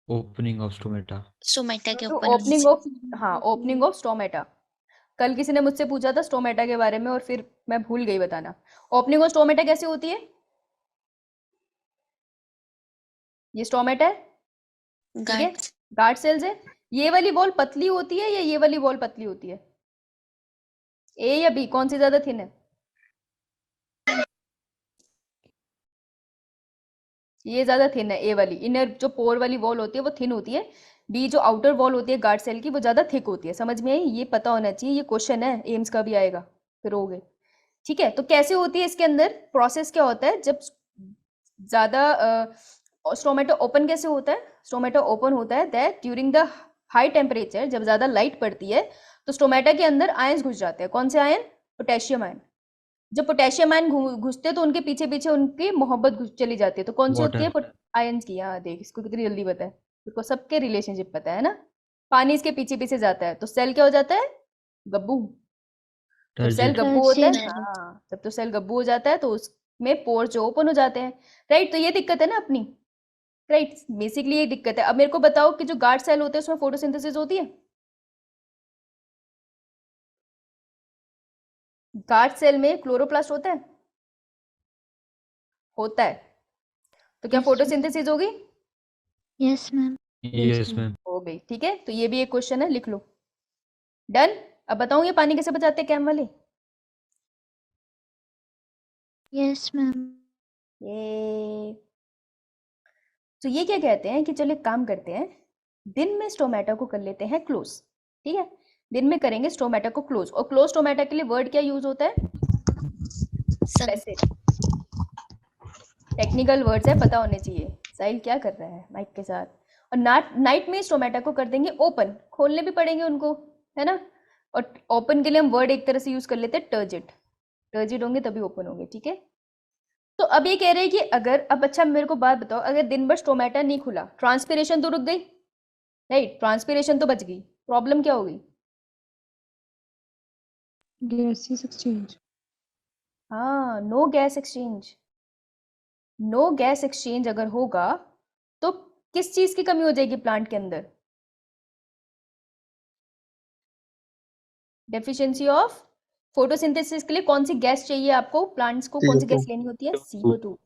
Opening of stomata. Stomata के तो ऊपर होने ओपनिंग से. ऑफ, हाँ ओपनिंग ऑफ स्टोमेटा। कल किसी ने मुझसे पूछा था स्टोमेटा के बारे में और फिर मैं भूल गई बताना। ओपनिंग ऑफ स्टोमेटा कैसे होती है? ये स्टोमेटा है, ठीक है, गार्ड गार्ड सेल्स है। ये वाली वॉल पतली होती है या ये वाली वॉल पतली होती है? ए या बी, कौन सी ज्यादा थिन है? ये ज्यादा थिन है, ए वाली। इनर जो पोर वाली वॉल होती है वो थिन होती है, बी जो आउटर वॉल होती है गार्ड सेल की वो ज्यादा थिक होती है। समझ में आई? ये पता होना चाहिए, ये क्वेश्चन है, एम्स का भी आएगा, फिर हो गए। ठीक है, तो कैसे होती है इसके अंदर प्रोसेस, क्या होता है जब ज्यादा स्टोमेटो ओपन कैसे होता है? स्टोमेटो ओपन होता है that during the high temperature, जब ज्यादा लाइट पड़ती है तो स्टोमेटा के अंदर आयंस घुस जाते हैं। कौन से आयन? Potassium ion. जब पोटेशियम आयन घुसते हैं तो उनके पीछे पीछे उनकी मोहब्बत चली जाती है। तो कौन सी होती है? आयंस की। हाँ देख, इसको कितनी जल्दी पता है, इसको सबके रिलेशनशिप पता है ना। पानी इसके पीछे पीछे जाता है तो सेल क्या हो जाता है? गब्बू। जब सेल टर्जिट। गब्बू होता है, टर्जिट। हाँ, जब तो सेल गब्बू हो जाता है तो उसमें पोर जो ओपन हो जाते हैं, राइट। तो ये दिक्कत है ना अपनी, राइट, बेसिकली ये दिक्कत है। अब मेरे को बताओ कि जो गार्ड सेल होते हैं उसमें फोटोसिंथेसिस होती है? गार्ड सेल में क्लोरोप्लास्ट होता है? होता है। तो क्या Yes, फोटोसिंथेसिस होगी? Yes, ma'am. Yes ma'am. हो गई, ठीक है। तो ये भी एक क्वेश्चन है, लिख लो। डन। अब बताऊं ये पानी कैसे बचाते हैं कैम वाले? Yes, ma'am. ये तो ये क्या कहते हैं कि चलो एक काम करते हैं, दिन में स्टोमेटा को कर लेते हैं क्लोज, ठीक है। दिन में करेंगे स्टोमेटा को क्लोज, और क्लोज स्टोमेटा के लिए वर्ड क्या यूज होता है? सन वैसे टेक्निकल वर्ड्स है, पता होने चाहिए। साहिल क्या कर रहा है माइक के साथ? और नाइट में स्टोमेटा को कर देंगे ओपन, खोलने भी पड़ेंगे उनको, है ना। और ओपन के लिए हम वर्ड एक तरह से यूज कर लेते हैं टर्जिट। टर्जिट होंगे तभी ओपन होंगे, ठीक है। तो अब ये कह रहे हैं कि अगर, अब अच्छा मेरे को बात बताओ, अगर दिन भर स्टोमेटा नहीं खुला, ट्रांसपिरेशन तो रुक गई, राइट, ट्रांसपिरेशन तो बच गई, प्रॉब्लम क्या हो गई? Gaseous exchange. हाँ, no gas exchange. No gas exchange अगर होगा तो किस चीज की कमी हो जाएगी प्लांट के अंदर? डेफिशिएंसी ऑफ फोटोसिंथेसिस के लिए कौन सी गैस चाहिए आपको? प्लांट्स को कौन सी गैस लेनी होती है? CO2।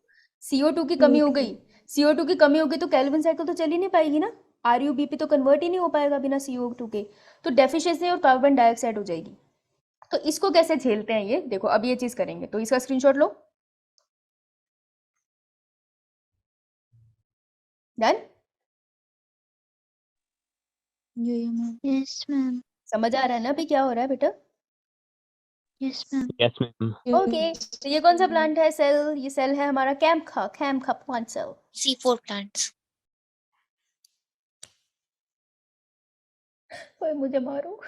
CO2 की कमी हो गई, CO2 की कमी होगी तो केल्विन साइकिल तो चल ही नहीं पाएगी ना, RUBP तो कन्वर्ट ही नहीं हो पाएगा बिना CO2 के, तो डेफिशिएंसी और कार्बन डाइऑक्साइड हो जाएगी। तो इसको कैसे झेलते हैं ये देखो, अब ये चीज करेंगे, तो इसका स्क्रीनशॉट लो। Done. Yeah, ma'am. Yes, ma'am. समझ आ रहा है ना अभी क्या हो रहा है बेटा? Yes, ma'am. Yes, ma'am. Okay, तो ये कौन सा प्लांट है? सेल, ये सेल है हमारा CAMPA plant cell. C4 plants ओए मुझे मारो,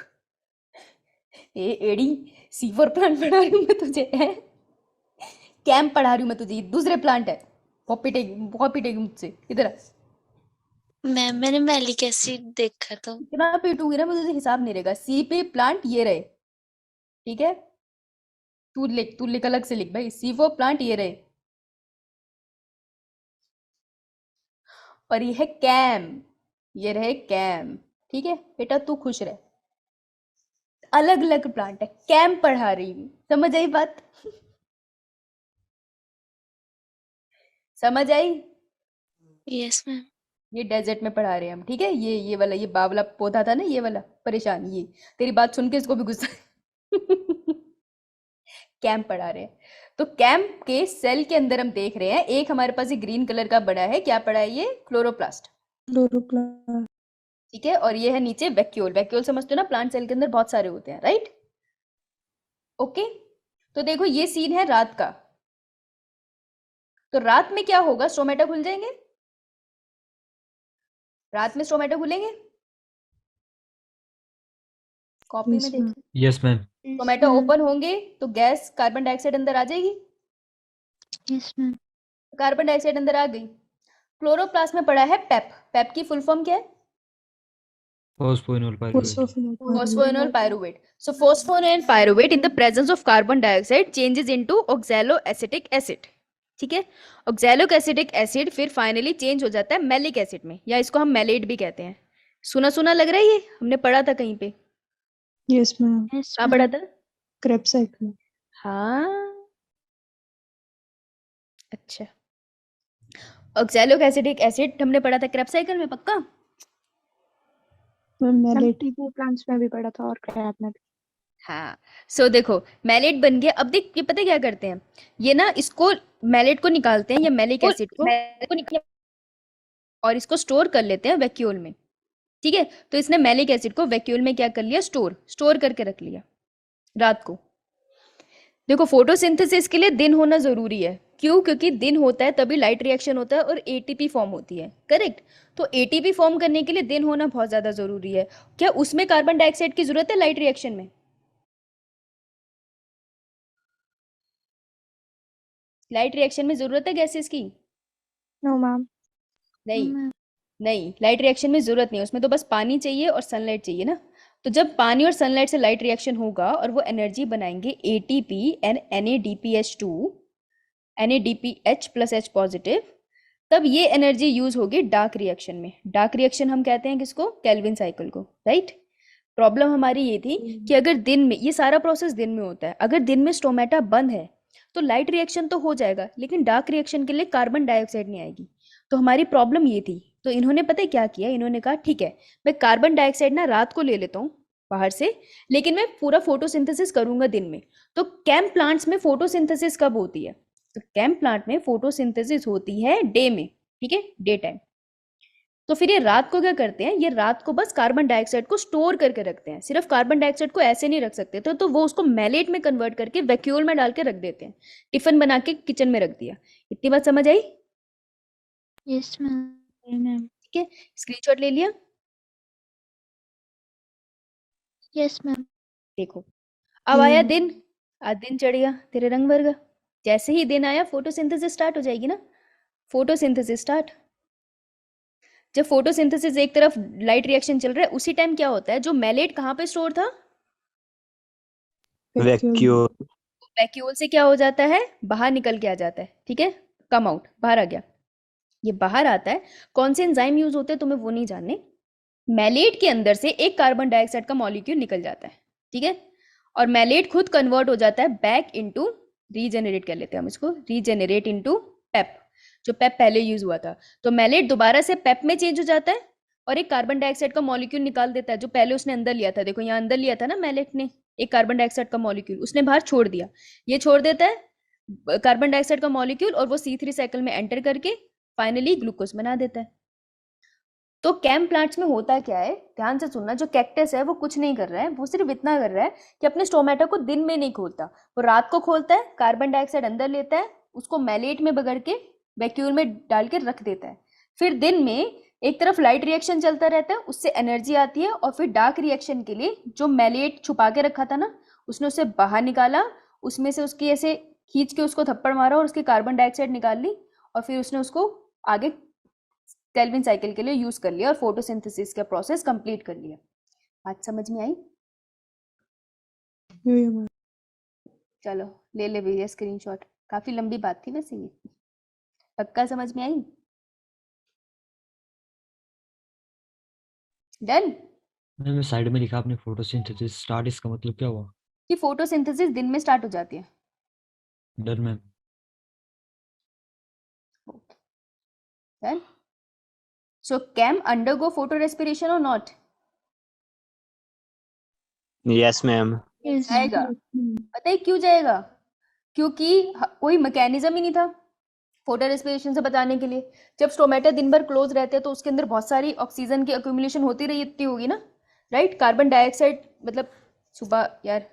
ए एडी, C4 प्लांट पढ़ा रही हूँ मैं तुझे, है कैम्प पढ़ा रही हूँ मैं तुझे, ये दूसरे प्लांट है। बहुत पिटेगी मुझसे, इधर आ। मैम मैंने मैलिक एसिड देखा था। कितना पीटूंगी ना मैं तुझे, हिसाब नहीं रहेगा। सी पे प्लांट ये रहे, ठीक है, तू लिख अलग से लिख भाई, C4 प्लांट ये रहे, और ये है कैम, ये रहे कैम, ठीक है बेटा, तू खुश रह। अलग अलग प्लांट है, कैम पढ़ा रही हूँ, समझ आई बात? समझ आई? Yes ma'am. ये डेजर्ट में पढ़ा रहे हैं हम, ठीक है। ये वाला, ये बावला पौधा था ना, ये वाला परेशान, ये तेरी बात सुन के इसको भी गुस्सा कैंप पढ़ा रहे हैं। तो कैंप के सेल के अंदर हम देख रहे हैं, एक हमारे पास ये ग्रीन कलर का बड़ा है, क्या पड़ा है ये? Chloroplast, Chloroplast. ठीक है। और ये है नीचे वैक्यूल। वैक्यूल समझते हो ना, प्लांट सेल के अंदर बहुत सारे होते हैं, राइट। ओके, तो देखो ये सीन है रात का। तो रात में क्या होगा? स्टोमेटा खुल जाएंगे, रात में स्टोमेटा खुलेंगे, कॉपी Yes, में ma'am. देखिए। Yes ma'am. Yes, stomata ma'am. Open होंगे तो गैस कार्बन डाइऑक्साइड अंदर आ जाएगी, Yes, ma'am. कार्बन डाइऑक्साइड अंदर आ गई। क्लोरोप्लास्ट में पड़ा है पेप। पेप की फुल फॉर्म क्या है? Phosphoenol pyruvate. Phosphonol. Phosphoenol pyruvate. So phosphoenol pyruvate in the presence of carbon dioxide changes into oxaloacetic acid. ठीक है, ऑक्सैलिक एसिडिक एसिड फिर फाइनली चेंज हो जाता है मैलिक एसिड में, या इसको हम मैलेट भी कहते हैं। सुना सुना लग रहा है, ये हमने पढ़ा था कहीं पे। Yes, ma'am. Yes, कहाँ ma'am. पढ़ा था? Krebs cycle. हाँ, अच्छा। ऑक्सैलिक एसिडिक एसिड हमने पढ़ा था क्रेब्स साइकिल में, पक्का? Ma'am ma'am malate. टीबू प्लांट्स में भी पढ़ा था और क्रैब में भी। हाँ, सो देखो मैलेट बन गया। अब देख ये पता है क्या करते हैं, ये ना इसको मैलेट को निकालते हैं या मैलिक एसिड को और इसको स्टोर कर लेते हैं वैक्यूल में। ठीक है, तो इसने मैलिक एसिड को वैक्यूल में क्या कर लिया, स्टोर करके रख लिया रात को। देखो फोटोसिंथेसिस के लिए दिन होना जरूरी है, क्यों? क्योंकि दिन होता है तभी लाइट रिएक्शन होता है और एटीपी फॉर्म होती है, करेक्ट? तो एटीपी फॉर्म करने के लिए दिन होना बहुत ज्यादा जरूरी है। क्या उसमें कार्बन डाइऑक्साइड की जरूरत है लाइट रिएक्शन में? लाइट रिएक्शन में जरूरत है गैसेस की? No ma'am. नहीं, ma'am. नहीं, लाइट रिएक्शन में जरूरत नहीं है, उसमें तो बस पानी चाहिए और सनलाइट चाहिए ना। तो जब पानी और सनलाइट से लाइट रिएक्शन होगा और वो एनर्जी बनाएंगे ATP and NADPH2 NADPH plus H positive, तब ये एनर्जी यूज होगी डार्क रिएक्शन में। डार्क रिएक्शन हम कहते हैं किसको? केल्विन साइकिल को, राइट? प्रॉब्लम हमारी ये थी कि अगर दिन में, ये सारा प्रोसेस दिन में होता है, अगर दिन में स्टोमेटा बंद है तो लाइट रिएक्शन तो हो जाएगा लेकिन डार्क रिएक्शन के लिए कार्बन डाइऑक्साइड नहीं आएगी। तो हमारी प्रॉब्लम ये थी। तो इन्होंने पता है क्या किया, इन्होंने कहा ठीक है मैं कार्बन डाइऑक्साइड ना रात को ले लेता हूँ बाहर से, लेकिन मैं पूरा फोटोसिंथेसिस करूंगा दिन में। तो कैंप प्लांट्स में फोटोसिंथेसिस कब होती है? तो कैंप प्लांट में फोटोसिंथेसिस होती है डे में, ठीक है, डे टाइम। तो फिर ये रात को क्या करते हैं, ये रात को बस कार्बन डाइऑक्साइड को स्टोर करके रखते हैं। सिर्फ कार्बन डाइऑक्साइड को ऐसे नहीं रख सकते, तो वो उसको मैलेट में कन्वर्ट करके वैक्यूल में डाल के रख देते हैं। टिफिन बना के किचन में रख दिया। इतनी बात समझ आई? Yes, ma'am. मैम ठीक है, स्क्रीनशॉट ले लिया? Yes, ma'am. देखो अब आया दिन, आज दिन चढ़ गया, तेरे रंग भर गया। जैसे ही दिन आया फोटोसिंथेसिस स्टार्ट हो जाएगी ना, फोटोसिंथेसिस स्टार्ट। जब फोटोसिंथेसिस एक तरफ लाइट रिएक्शन चल रहा है, उसी टाइम क्या होता है, जो मैलेट कहाँ पे स्टोर था, वैक्यूम वैक्यूल से क्या हो जाता है, बाहर निकल के आ जाता है। ठीक है, कम आउट, बाहर आ गया। ये बाहर आता है, कौन से एंजाइम यूज होते हैं तुम्हें वो नहीं जानने। मैलेट के अंदर से एक कार्बन डाइऑक्साइड का मॉलिक्यूल निकल जाता है, ठीक है, और मैलेट खुद कन्वर्ट हो जाता है बैक इनटू, रीजेनरेट कर लेते हैं हम इसको, रीजेनरेट इनटू पेप, जो पेप पहले यूज हुआ था। तो मैलेट दोबारा से पेप में चेंज हो जाता है और एक कार्बन डाइऑक्साइड का मॉलिक्यूल निकाल देता है जो पहले उसने अंदर लिया था। देखो यहाँ अंदर लिया था ना मैलेट ने एक कार्बन डाइऑक्साइड का मॉलिक्यूल, उसने बाहर छोड़ दिया, ये छोड़ देता है कार्बन डाइऑक्साइड का मॉलिक्यूल और वो C3 साइकिल में एंटर करके फाइनली ग्लूकोज बना देता है। तो कैंप प्लांट्स में होता क्या है, ध्यान से सुनना, जो कैक्टस है वो कुछ नहीं कर रहा है, वो सिर्फ इतना कर रहा है कि अपने स्टोमेटा को दिन में नहीं खोलता, वो रात को खोलता है, कार्बन डाइऑक्साइड अंदर लेता है, उसको मैलेट में बगड़ के वैक्यूल में डाल के रख देता है। फिर दिन में एक तरफ लाइट रिएक्शन चलता रहता है, उससे एनर्जी आती है, और फिर डार्क रिएक्शन के लिए जो मैलेट छुपा के रखा था ना, उसने उसे बाहर निकाला, उसमें से उसकी ऐसे खींच के उसको थप्पड़ मारा और उसकी कार्बन डाइऑक्साइड निकाल ली, और फिर उसने उसको आगे केल्विन साइकिल के लिए यूज कर लिया और फोटोसिंथेसिस का प्रोसेस कंप्लीट कर लिया। बात समझ में आई? चलो ले ले भैया स्क्रीनशॉट, काफी लंबी बात थी वैसे ये, पक्का समझ में आई? डन? मैम साइड में लिखा आपने फोटोसिंथेसिस स्टार्ट, इसका मतलब क्या हुआ? कि फोटोसिंथेसिस दिन में स्टार्ट हो जाती है। Done ma'am. Done? So can undergo photo respiration और नॉट? Yes ma'am Yes. जाएगा, पता है क्यों जाएगा? क्योंकि कोई मैकेनिज्म ही नहीं था फोटो रेस्पिरेशन से बचाने के लिए। जब स्टोमेटा दिन भर क्लोज रहते हैं तो उसके अंदर बहुत सारी ऑक्सीजन की अक्यूमुलेशन होती रहती होगी ना, राइट? कार्बन डाइऑक्साइड मतलब सुबह यार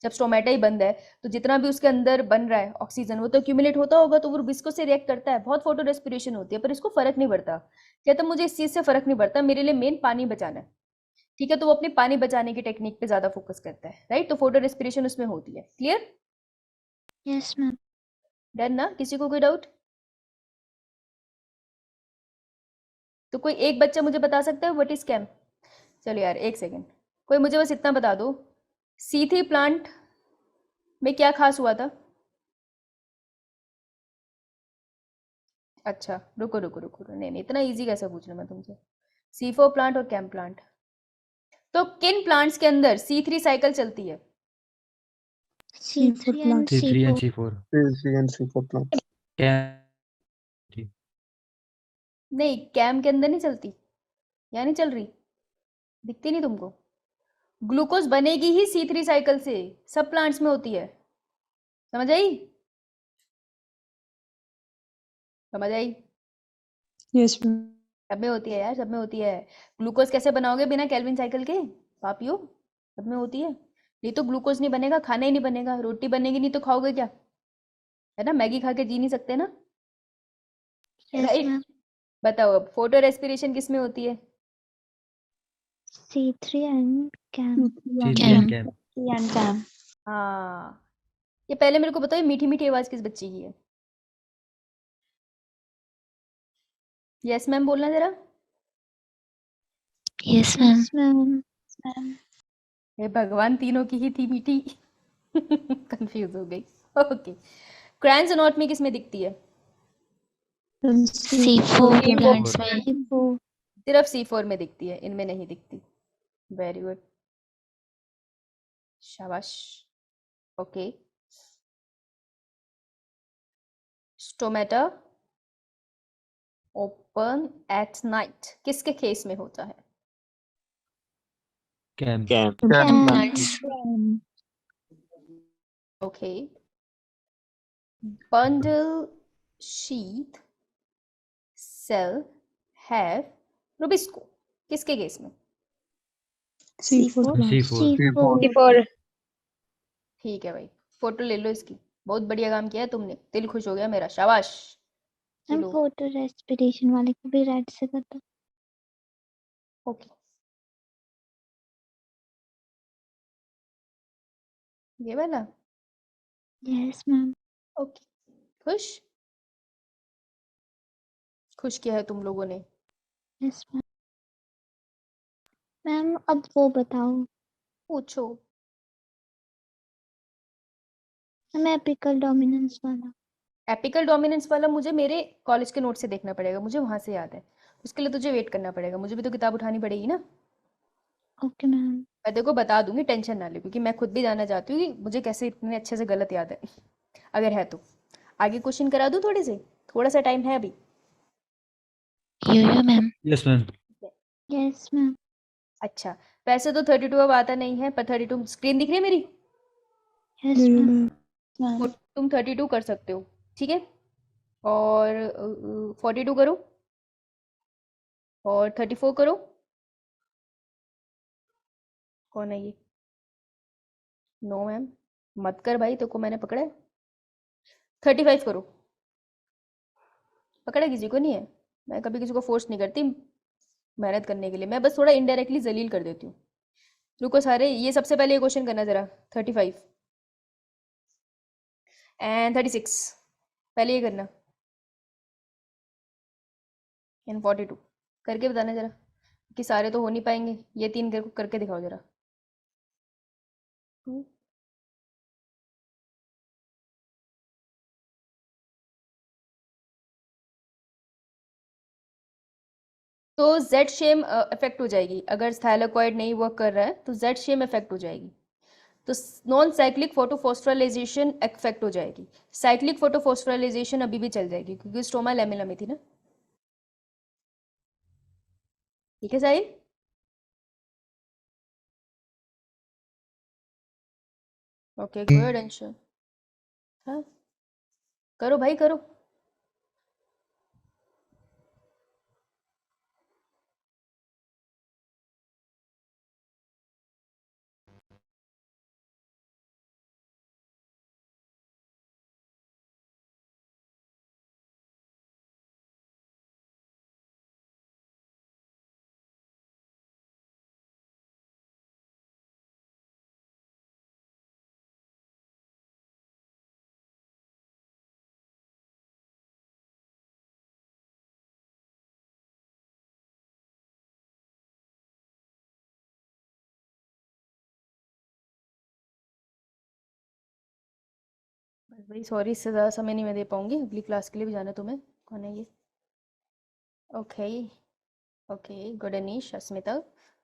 जब स्टोमेटा ही बंद है तो जितना भी उसके अंदर बन रहा है ऑक्सीजन वो तो अक्यूमुलेट होता होगा, तो वो विस्को से रिएक्ट करता है, बहुत फोटो रेस्पिरेशन होती है, पर इसको फर्क नहीं पड़ता। कहता मुझे इस चीज से फर्क नहीं पड़ता, मेरे लिए मेन पानी बचाना है, ठीक है, तो वो अपने पानी बचाने की टेक्निक पे ज्यादा फोकस करता है, राइट? तो फोटो रेस्पिरेशन उसमें होती है। क्लियर? Yes, ma'am. डन ना? किसी को कोई डाउट? तो कोई एक बच्चा मुझे बता सकता है व्हाट इज कैम? चलो यार एक सेकेंड, कोई मुझे बस इतना बता दो, C3 प्लांट में क्या खास हुआ था? अच्छा रुको रुको रुको, नहीं नहीं इतना इजी कैसे पूछ रहा मैं तुमसे। C4 प्लांट और कैम प्लांट, तो किन प्लांट्स के अंदर C3 साइकिल चलती है? C3 and C3 and C4. C4 C and C4 plants. क्या नहीं, कैम के अंदर नहीं चलती, या नहीं चल रही, दिखती नहीं तुमको? ग्लूकोज बनेगी ही C3 साइकिल से, सब प्लांट्स में होती है। समझ आई? समझ आई? Yes, ma'am. सब में होती है यार, सब में होती है। ग्लूकोज कैसे बनाओगे बिना केल्विन साइकिल के? पापियो, सब में होती है। नहीं तो ग्लूकोज नहीं बनेगा, खाना ही नहीं बनेगा, रोटी बनेगी नहीं तो खाओगे क्या? है ना, मैगी खा के जी नहीं सकते ना, Yes, राइट? ma'am. बताओ अब, फोटो रेस्पिरेशन किस में होती है? C3 and CAM. C3 and CAM C and CAM. हाँ, ये पहले मेरे को बताओ, ये मीठी मीठी आवाज किस बच्ची की है? यस मैम बोलना जरा। Yes ma'am. Yes, ma'am. हे भगवान, तीनों की ही थी मीठी। कंफ्यूज हो गई। ओके, क्रैंस एनाटॉमी किस में दिखती है? C4 प्लांट्स में। C4. सिर्फ C4 में दिखती है, इनमें नहीं दिखती। वेरी गुड, शाबाश। Okay, stomata open at night किसके केस में होता है? CAM CAM. Plants. Okay, bundle sheath cell have rubisco किसके केस में? C4 plants. C4 C4. C4. ठीक है भाई, फोटो ले लो इसकी, बहुत बढ़िया काम किया है तुमने, दिल खुश हो गया मेरा, शाबाश। हम चलो, फोटो रेस्पिरेशन वाले को भी रेड से कर दो। ओके, ये वाला। Yes ma'am. ओके, खुश? खुश किया है तुम लोगों ने। Yes ma'am. मैम अब वो बताओ, पूछो। हमें एपिकल डोमिनेंस वाला। एपिकल डोमिनेंस वाला मुझे मेरे कॉलेज के नोट से देखना पड़ेगा, मुझे वहां से याद है, उसके लिए तुझे वेट करना पड़ेगा, मुझे भी तो किताब उठानी पड़ेगी ना। Okay ma'am. मैं देखो बता दूंगी, टेंशन ना ले, क्योंकि मैं खुद भी जानना चाहती हूँ कि मुझे कैसे इतने अच्छे से गलत याद है। अगर है तो आगे क्वेश्चन करा दूँ थोड़े से, थोड़ा सा टाइम है अभी। Yo ma'am. Yes ma'am yes ma'am. अच्छा, वैसे तो 32 अब आता नहीं है, पर 32 स्क्रीन दिख रही है मेरी? Yes Yeah, ma'am. ma'am. तुम 32 कर सकते हो, ठीक है? और 42 करो, और 34 करो। कौन है ये? नो मैम, मत कर भाई, तो को मैंने पकड़ा है। 35 करो। पकड़ा किसी को नहीं है, मैं कभी किसी को फोर्स नहीं करती मेहनत करने के लिए, मैं बस थोड़ा इनडायरेक्टली जलील कर देती हूँ। रुको सारे, ये सबसे पहले ये क्वेश्चन करना जरा। 35 एंड 36 पहले ये करना, एंड 42 करके बताना जरा, कि सारे तो हो नहीं पाएंगे, ये तीन करके दिखाओ जरा। तो जेड शेम इफेक्ट हो जाएगी, अगर थाइलाकॉइड नहीं वर्क कर रहा है तो जेड शेम इफेक्ट हो जाएगी, तो नॉन साइक्लिक फोटोफॉस्फोराइलेशन इफेक्ट हो जाएगी। साइक्लिक फोटोफॉस्फोराइलेशन अभी भी चल जाएगी, क्योंकि स्टोमा लैमेला में थी ना। ठीक है साहिल? Okay good answer. हाँ, करो भाई करो। बस भाई सॉरी, इससे ज़्यादा समय नहीं मैं दे पाऊंगी, अगली क्लास के लिए भी जाना है तुम्हें। कौन है ये? ओके ओके, गुड अनीश अस्मिता,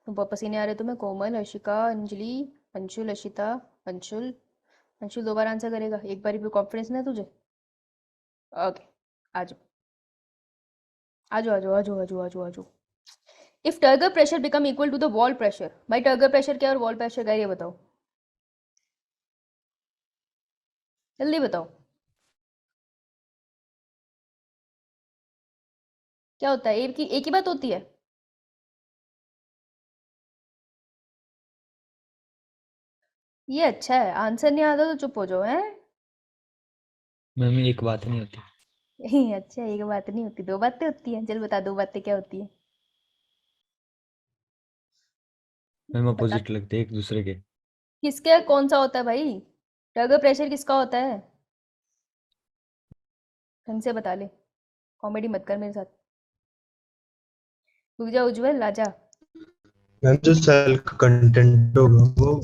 तुम बहुत पसीने आ रहे तुम्हें। कोमल, हर्षिका, अंजलि, अंशुल, अशिता, अंशुल। अंशुल 2 बार आंसर करेगा, एक बारी भी कॉन्फिडेंस नहीं है तुझे? ओके, आ जाओ आ जाओ आ जाओ आ जाओ आ जाओ आ जाओ आ जाओ। If turgor pressure become equal to the wall pressure. भाई टर्गर प्रेशर क्या है और वॉल प्रेशर क्या है, ये बताओ, जल्दी बताओ क्या होता है। एक ही बात होती है। ये अच्छा है, आंसर नहीं आता तो चुप हो जाओ, हैं? मैम एक बात नहीं होती। अच्छा, एक बात नहीं होती, 2 बातें होती हैं। चल बता, 2 बातें क्या होती है? मैम बता। अपोजिट लगते हैं एक दूसरे के। किसके कौन सा होता है भाई? टर्गर प्रेशर किसका होता है? ढंग से बता ले, कॉमेडी मत कर मेरे साथ। रुक जा उज्जवल, राजा। मैम जो सेल का कंटेंट होगा वो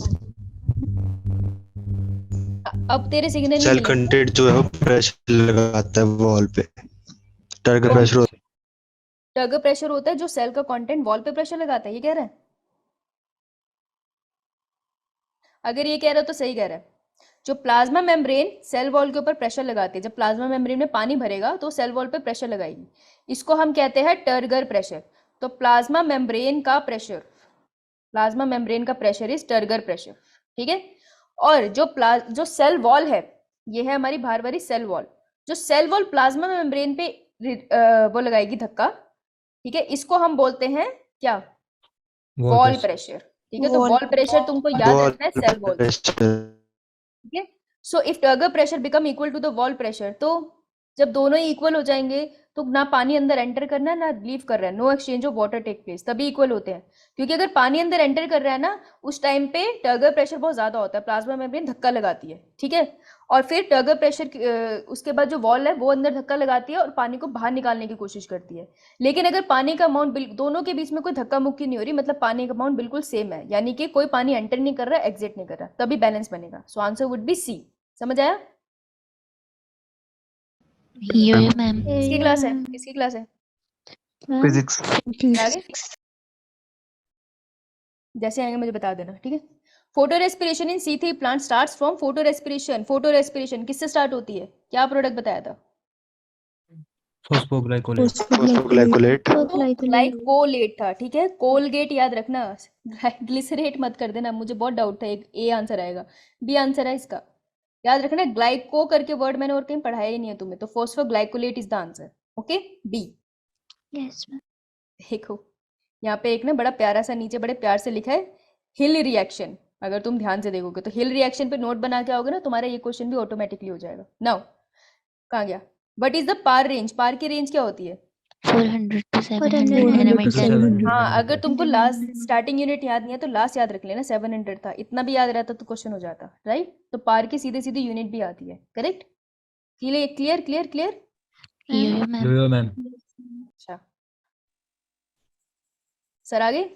अब तेरे सिग्नल नहीं सेल मिलेंगे। कंटेंट जो है वो प्रेशर लगाता है वॉल पे। टर्गर कौन? प्रेशर होता टर्गर प्रेशर होता है जो सेल का कंटेंट वॉल पे प्रेशर लगाता है, ये कह रहा है? अगर ये कह रहा है तो सही कह रहा है। जो प्लाज्मा मेम्ब्रेन सेल वॉल के ऊपर प्रेशर लगाती है, जब प्लाज्मा मेम्ब्रेन में पानी भरेगा तो सेल वॉल पे प्रेशर लगाएगी, इसको हम कहते हैं टर्गर प्रेशर। तो प्लाज्मा मेम्ब्रेन का प्रेशर इज टर्गर प्रेशर, ठीक है। और जो सेल वॉल है, ये है हमारी बाहर वाली सेल वॉल। जो सेल वॉल प्लाज्मा मेम्ब्रेन पे वो लगाएगी धक्का, ठीक है, इसको हम बोलते हैं क्या? Wall wall pressure. प्रेशर, ठीक है। तो Wall वॉल प्रेशर तुमको है याद वॉल रखना है सेल वॉल, प्रेशर। ठीक है। So if turgor pressure become equal to the wall pressure, तो जब दोनों ही इक्वल हो जाएंगे तो ना पानी अंदर एंटर करना है ना लीव कर रहा है, no exchange of water take place, तभी इक्वल होते हैं। क्योंकि अगर पानी अंदर एंटर कर रहा है ना, उस टाइम पे टर्गर प्रेशर बहुत ज्यादा होता है, प्लाज्मा मेम्ब्रेन धक्का लगाती है, ठीक है। और फिर टर्गर प्रेशर उसके बाद जो वॉल है वो अंदर धक्का लगाती है और पानी को बाहर निकालने की कोशिश करती है। लेकिन अगर पानी का अमाउंट दोनों के बीच में कोई धक्का मुक्की नहीं हो रही, मतलब पानी का अमाउंट बिल्कुल सेम है, यानी कि कोई पानी एंटर नहीं कर रहा, एग्जिट नहीं कर रहा, तभी बैलेंस बनेगा। So answer would be C. समझ आया? यो यो मैम किसकी क्लास है? किसकी क्लास है? Ma'am physics. आगे जैसे आएंगे मुझे बता देना, ठीक है। Photo respiration in C3 plant starts from photo respiration. Photo respiration किससे स्टार्ट होती है? क्या प्रोडक्ट बताया था? फॉस्फोग्लाइकोलेट। फॉस्फोग्लाइकोलेट। ग्लाइकोलेट था, ठीक है। कोलगेट याद रखना, ग्लिसरेट मत कर देना, मुझे बहुत डाउट था। एक ए आंसर आएगा, बी आंसर है इसका, याद रखना। ग्लाइको करके वर्ड मैंने और कहीं पढ़ाया ही नहीं है तुम्हें, तो phosphoglycolate is the answer, okay, B. Yes ma'am. देखो यहाँ पे एक ना बड़ा प्यारा सा नीचे बड़े प्यार से लिखा है हिल रिएक्शन। अगर तुम ध्यान से देखोगे तो हिल रिएक्शन पे नोट बना के आओगे ना, तुम्हारा ये क्वेश्चन भी ऑटोमेटिकली हो जाएगा। नाउ कहाँ गया? What is the PAR range? PAR की रेंज क्या होती है? 400 to 700 400 nanometers. 700 हाँ, अगर तुमको 700 लास्ट स्टार्टिंग यूनिट याद नहीं है तो लास्ट याद रख लेना, 700 था। इतना भी याद रहता तो क्वेश्चन हो जाता, राइट। तो पार की सीधे सीधे यूनिट भी आती है, correct. Clear clear clear clear. Yo yo ma'am yo ma'am. अच्छा सर आगे।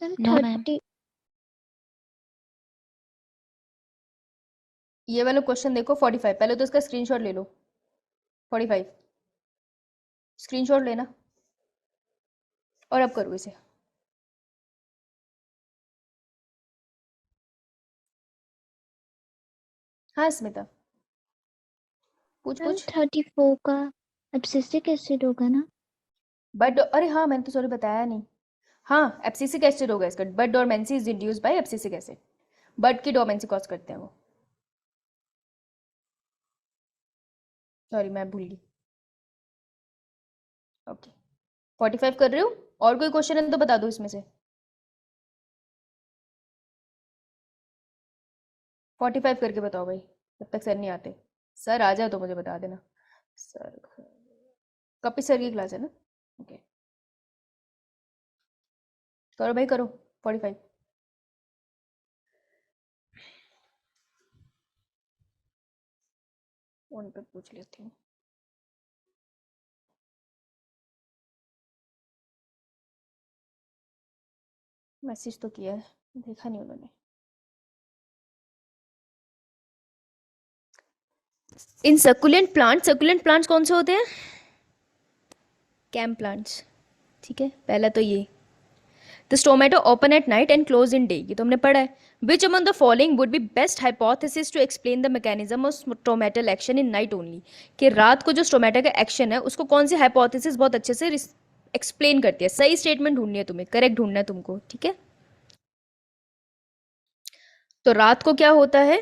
No, ma'am. 30 ये वाला क्वेश्चन देखो 45, पहले तो इसका स्क्रीनशॉट ले लो। 45 स्क्रीनशॉट लेना और अब करो इसे। हाँ स्मिता पूछ मैम पूछ। 34 का एब्सिसिक एसिड होगा ना? बट अरे हाँ, मैंने तो सॉरी बताया नहीं। हाँ एब्सिसिक एसिड होगा इसका। But dormancy is induced by abscisic acid. But की डोरमेंसी कॉज करते हैं वो। सॉरी मैं भूल गई। ओके 45 कर रहे हो? और कोई क्वेश्चन है तो बता दो इसमें से। 45 करके बताओ भाई, जब तक सर नहीं आते। सर आ जाओ तो मुझे बता देना। सर कपिल सर की क्लास है ना? ओके करो भाई करो 45। फोन पे पूछ लेती हूँ। मैसेज तो किया है, देखा नहीं उन्होंने। इन सकुलेंट प्लांट्स कौन से होते हैं? कैम प्लांट्स, ठीक है। पहला तो ये this tomato open at night and close in day, ये तो हमने पढ़ा है। Which among the following would be best hypothesis to explain the mechanism of stomatal action in night only, कि रात को जो स्टोमेटा का एक्शन है उसको कौन सी हाइपोथेसिस बहुत अच्छे से एक्सप्लेन करती है। सही स्टेटमेंट ढूंढनी है तुम्हें, करेक्ट ढूंढना है तुमको, ठीक है। तो रात को क्या होता है,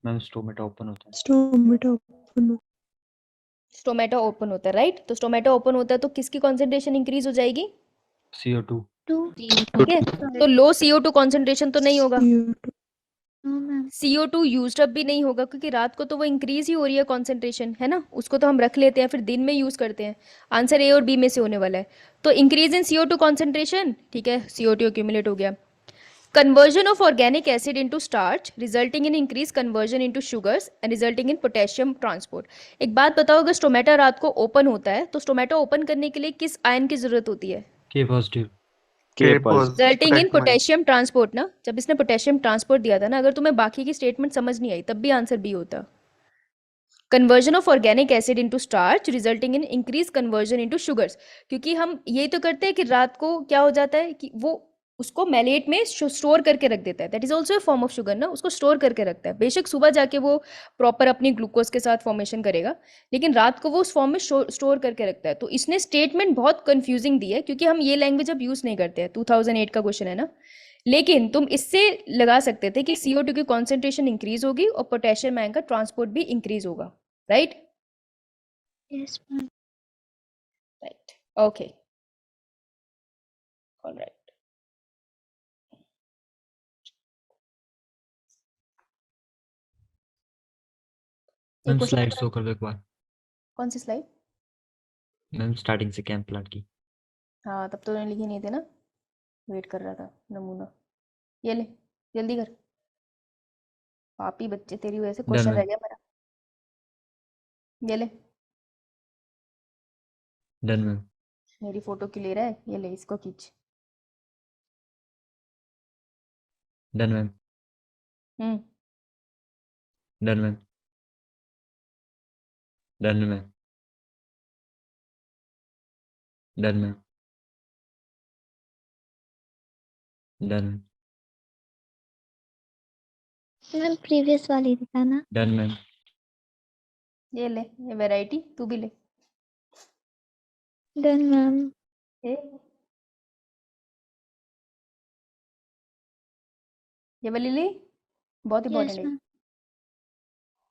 मैम स्टोमेटा ओपन होता है। Stomata open. स्टोमेटा ओपन होता है, राइट। तो स्टोमेटा ओपन होता है तो किसकी कॉन्सेंट्रेशन इंक्रीज हो जाएगी, CO2। 2 ठीक है। तो लो CO2 कॉन्सेंट्रेशन तो नहीं होगा, CO2. No ma'am CO2 used up भी नहीं होगा, क्योंकि रात को तो वो इंक्रीज ही हो रही है कॉन्सेंट्रेशन, है ना। उसको तो हम रख लेते हैं, फिर दिन में यूज करते हैं। आंसर ए और बी में से होने वाला है। तो इंक्रीज इन CO2 कॉन्सेंट्रेशन, ठीक है, CO2 एक्यूमुलेट हो गया। Conversion of organic acid into starch resulting in increase conversion into sugars and resulting in potassium transport. एक बात बताओ, अगर स्टोमेटा रात को ओपन होता है तो स्टोमेटा ओपन करने के लिए किस आयन की जरूरत होती है, K positive. K K positive. Resulting in potassium ion. Potassium transport ना। जब इसने पोटेशियम ट्रांसपोर्ट दिया था ना, अगर तुम्हें बाकी की स्टेटमेंट समझ नहीं आई तब भी आंसर बी होता। Conversion of organic acid into starch resulting in increase conversion into sugars, क्योंकि हम ये तो करते हैं कि रात को क्या हो जाता है कि वो उसको मैलेट में स्टोर करके रख देता है। That is also a form of sugar ना, उसको स्टोर करके रखता है। बेशक सुबह जाके वो प्रॉपर अपनी ग्लूकोज के साथ फॉर्मेशन करेगा, लेकिन रात को वो उस फॉर्म में स्टोर करके रखता है। तो इसने स्टेटमेंट बहुत कंफ्यूजिंग दी है, क्योंकि हम ये लैंग्वेज अब यूज नहीं करते हैं। 2008 का क्वेश्चन है ना, लेकिन तुम इससे लगा सकते थे कि CO2 की कॉन्सेंट्रेशन इंक्रीज होगी और पोटेशियम आयन का ट्रांसपोर्ट भी इंक्रीज होगा, right. Yes ma'am right, okay, alright. एक मैम क्वेश्चन स्लाइड शो कर दो एक बार। कौन सी स्लाइड, मैम स्टार्टिंग से कैंप प्लांट की। हाँ तब तो मैंने लिखी नहीं थी ना, वेट कर रहा था नमूना। ये ले, जल्दी कर, पापी बच्चे, तेरी वजह से क्वेश्चन मैम। रह गया मेरा। ये ले, डन मैम। मेरी फोटो क्यों ले रहा है, ये ले इसको खींच। Done ma'am. Hmm, done ma'am. Done ma'am. Done ma'am. Done ma'am. Ma'am previous वाली दिखाना डन मैम। ये ले, ये वैरायटी तू भी ले। डन मैम ए, ये वाली ले, बहुत यस इंपॉर्टेंट है। मैम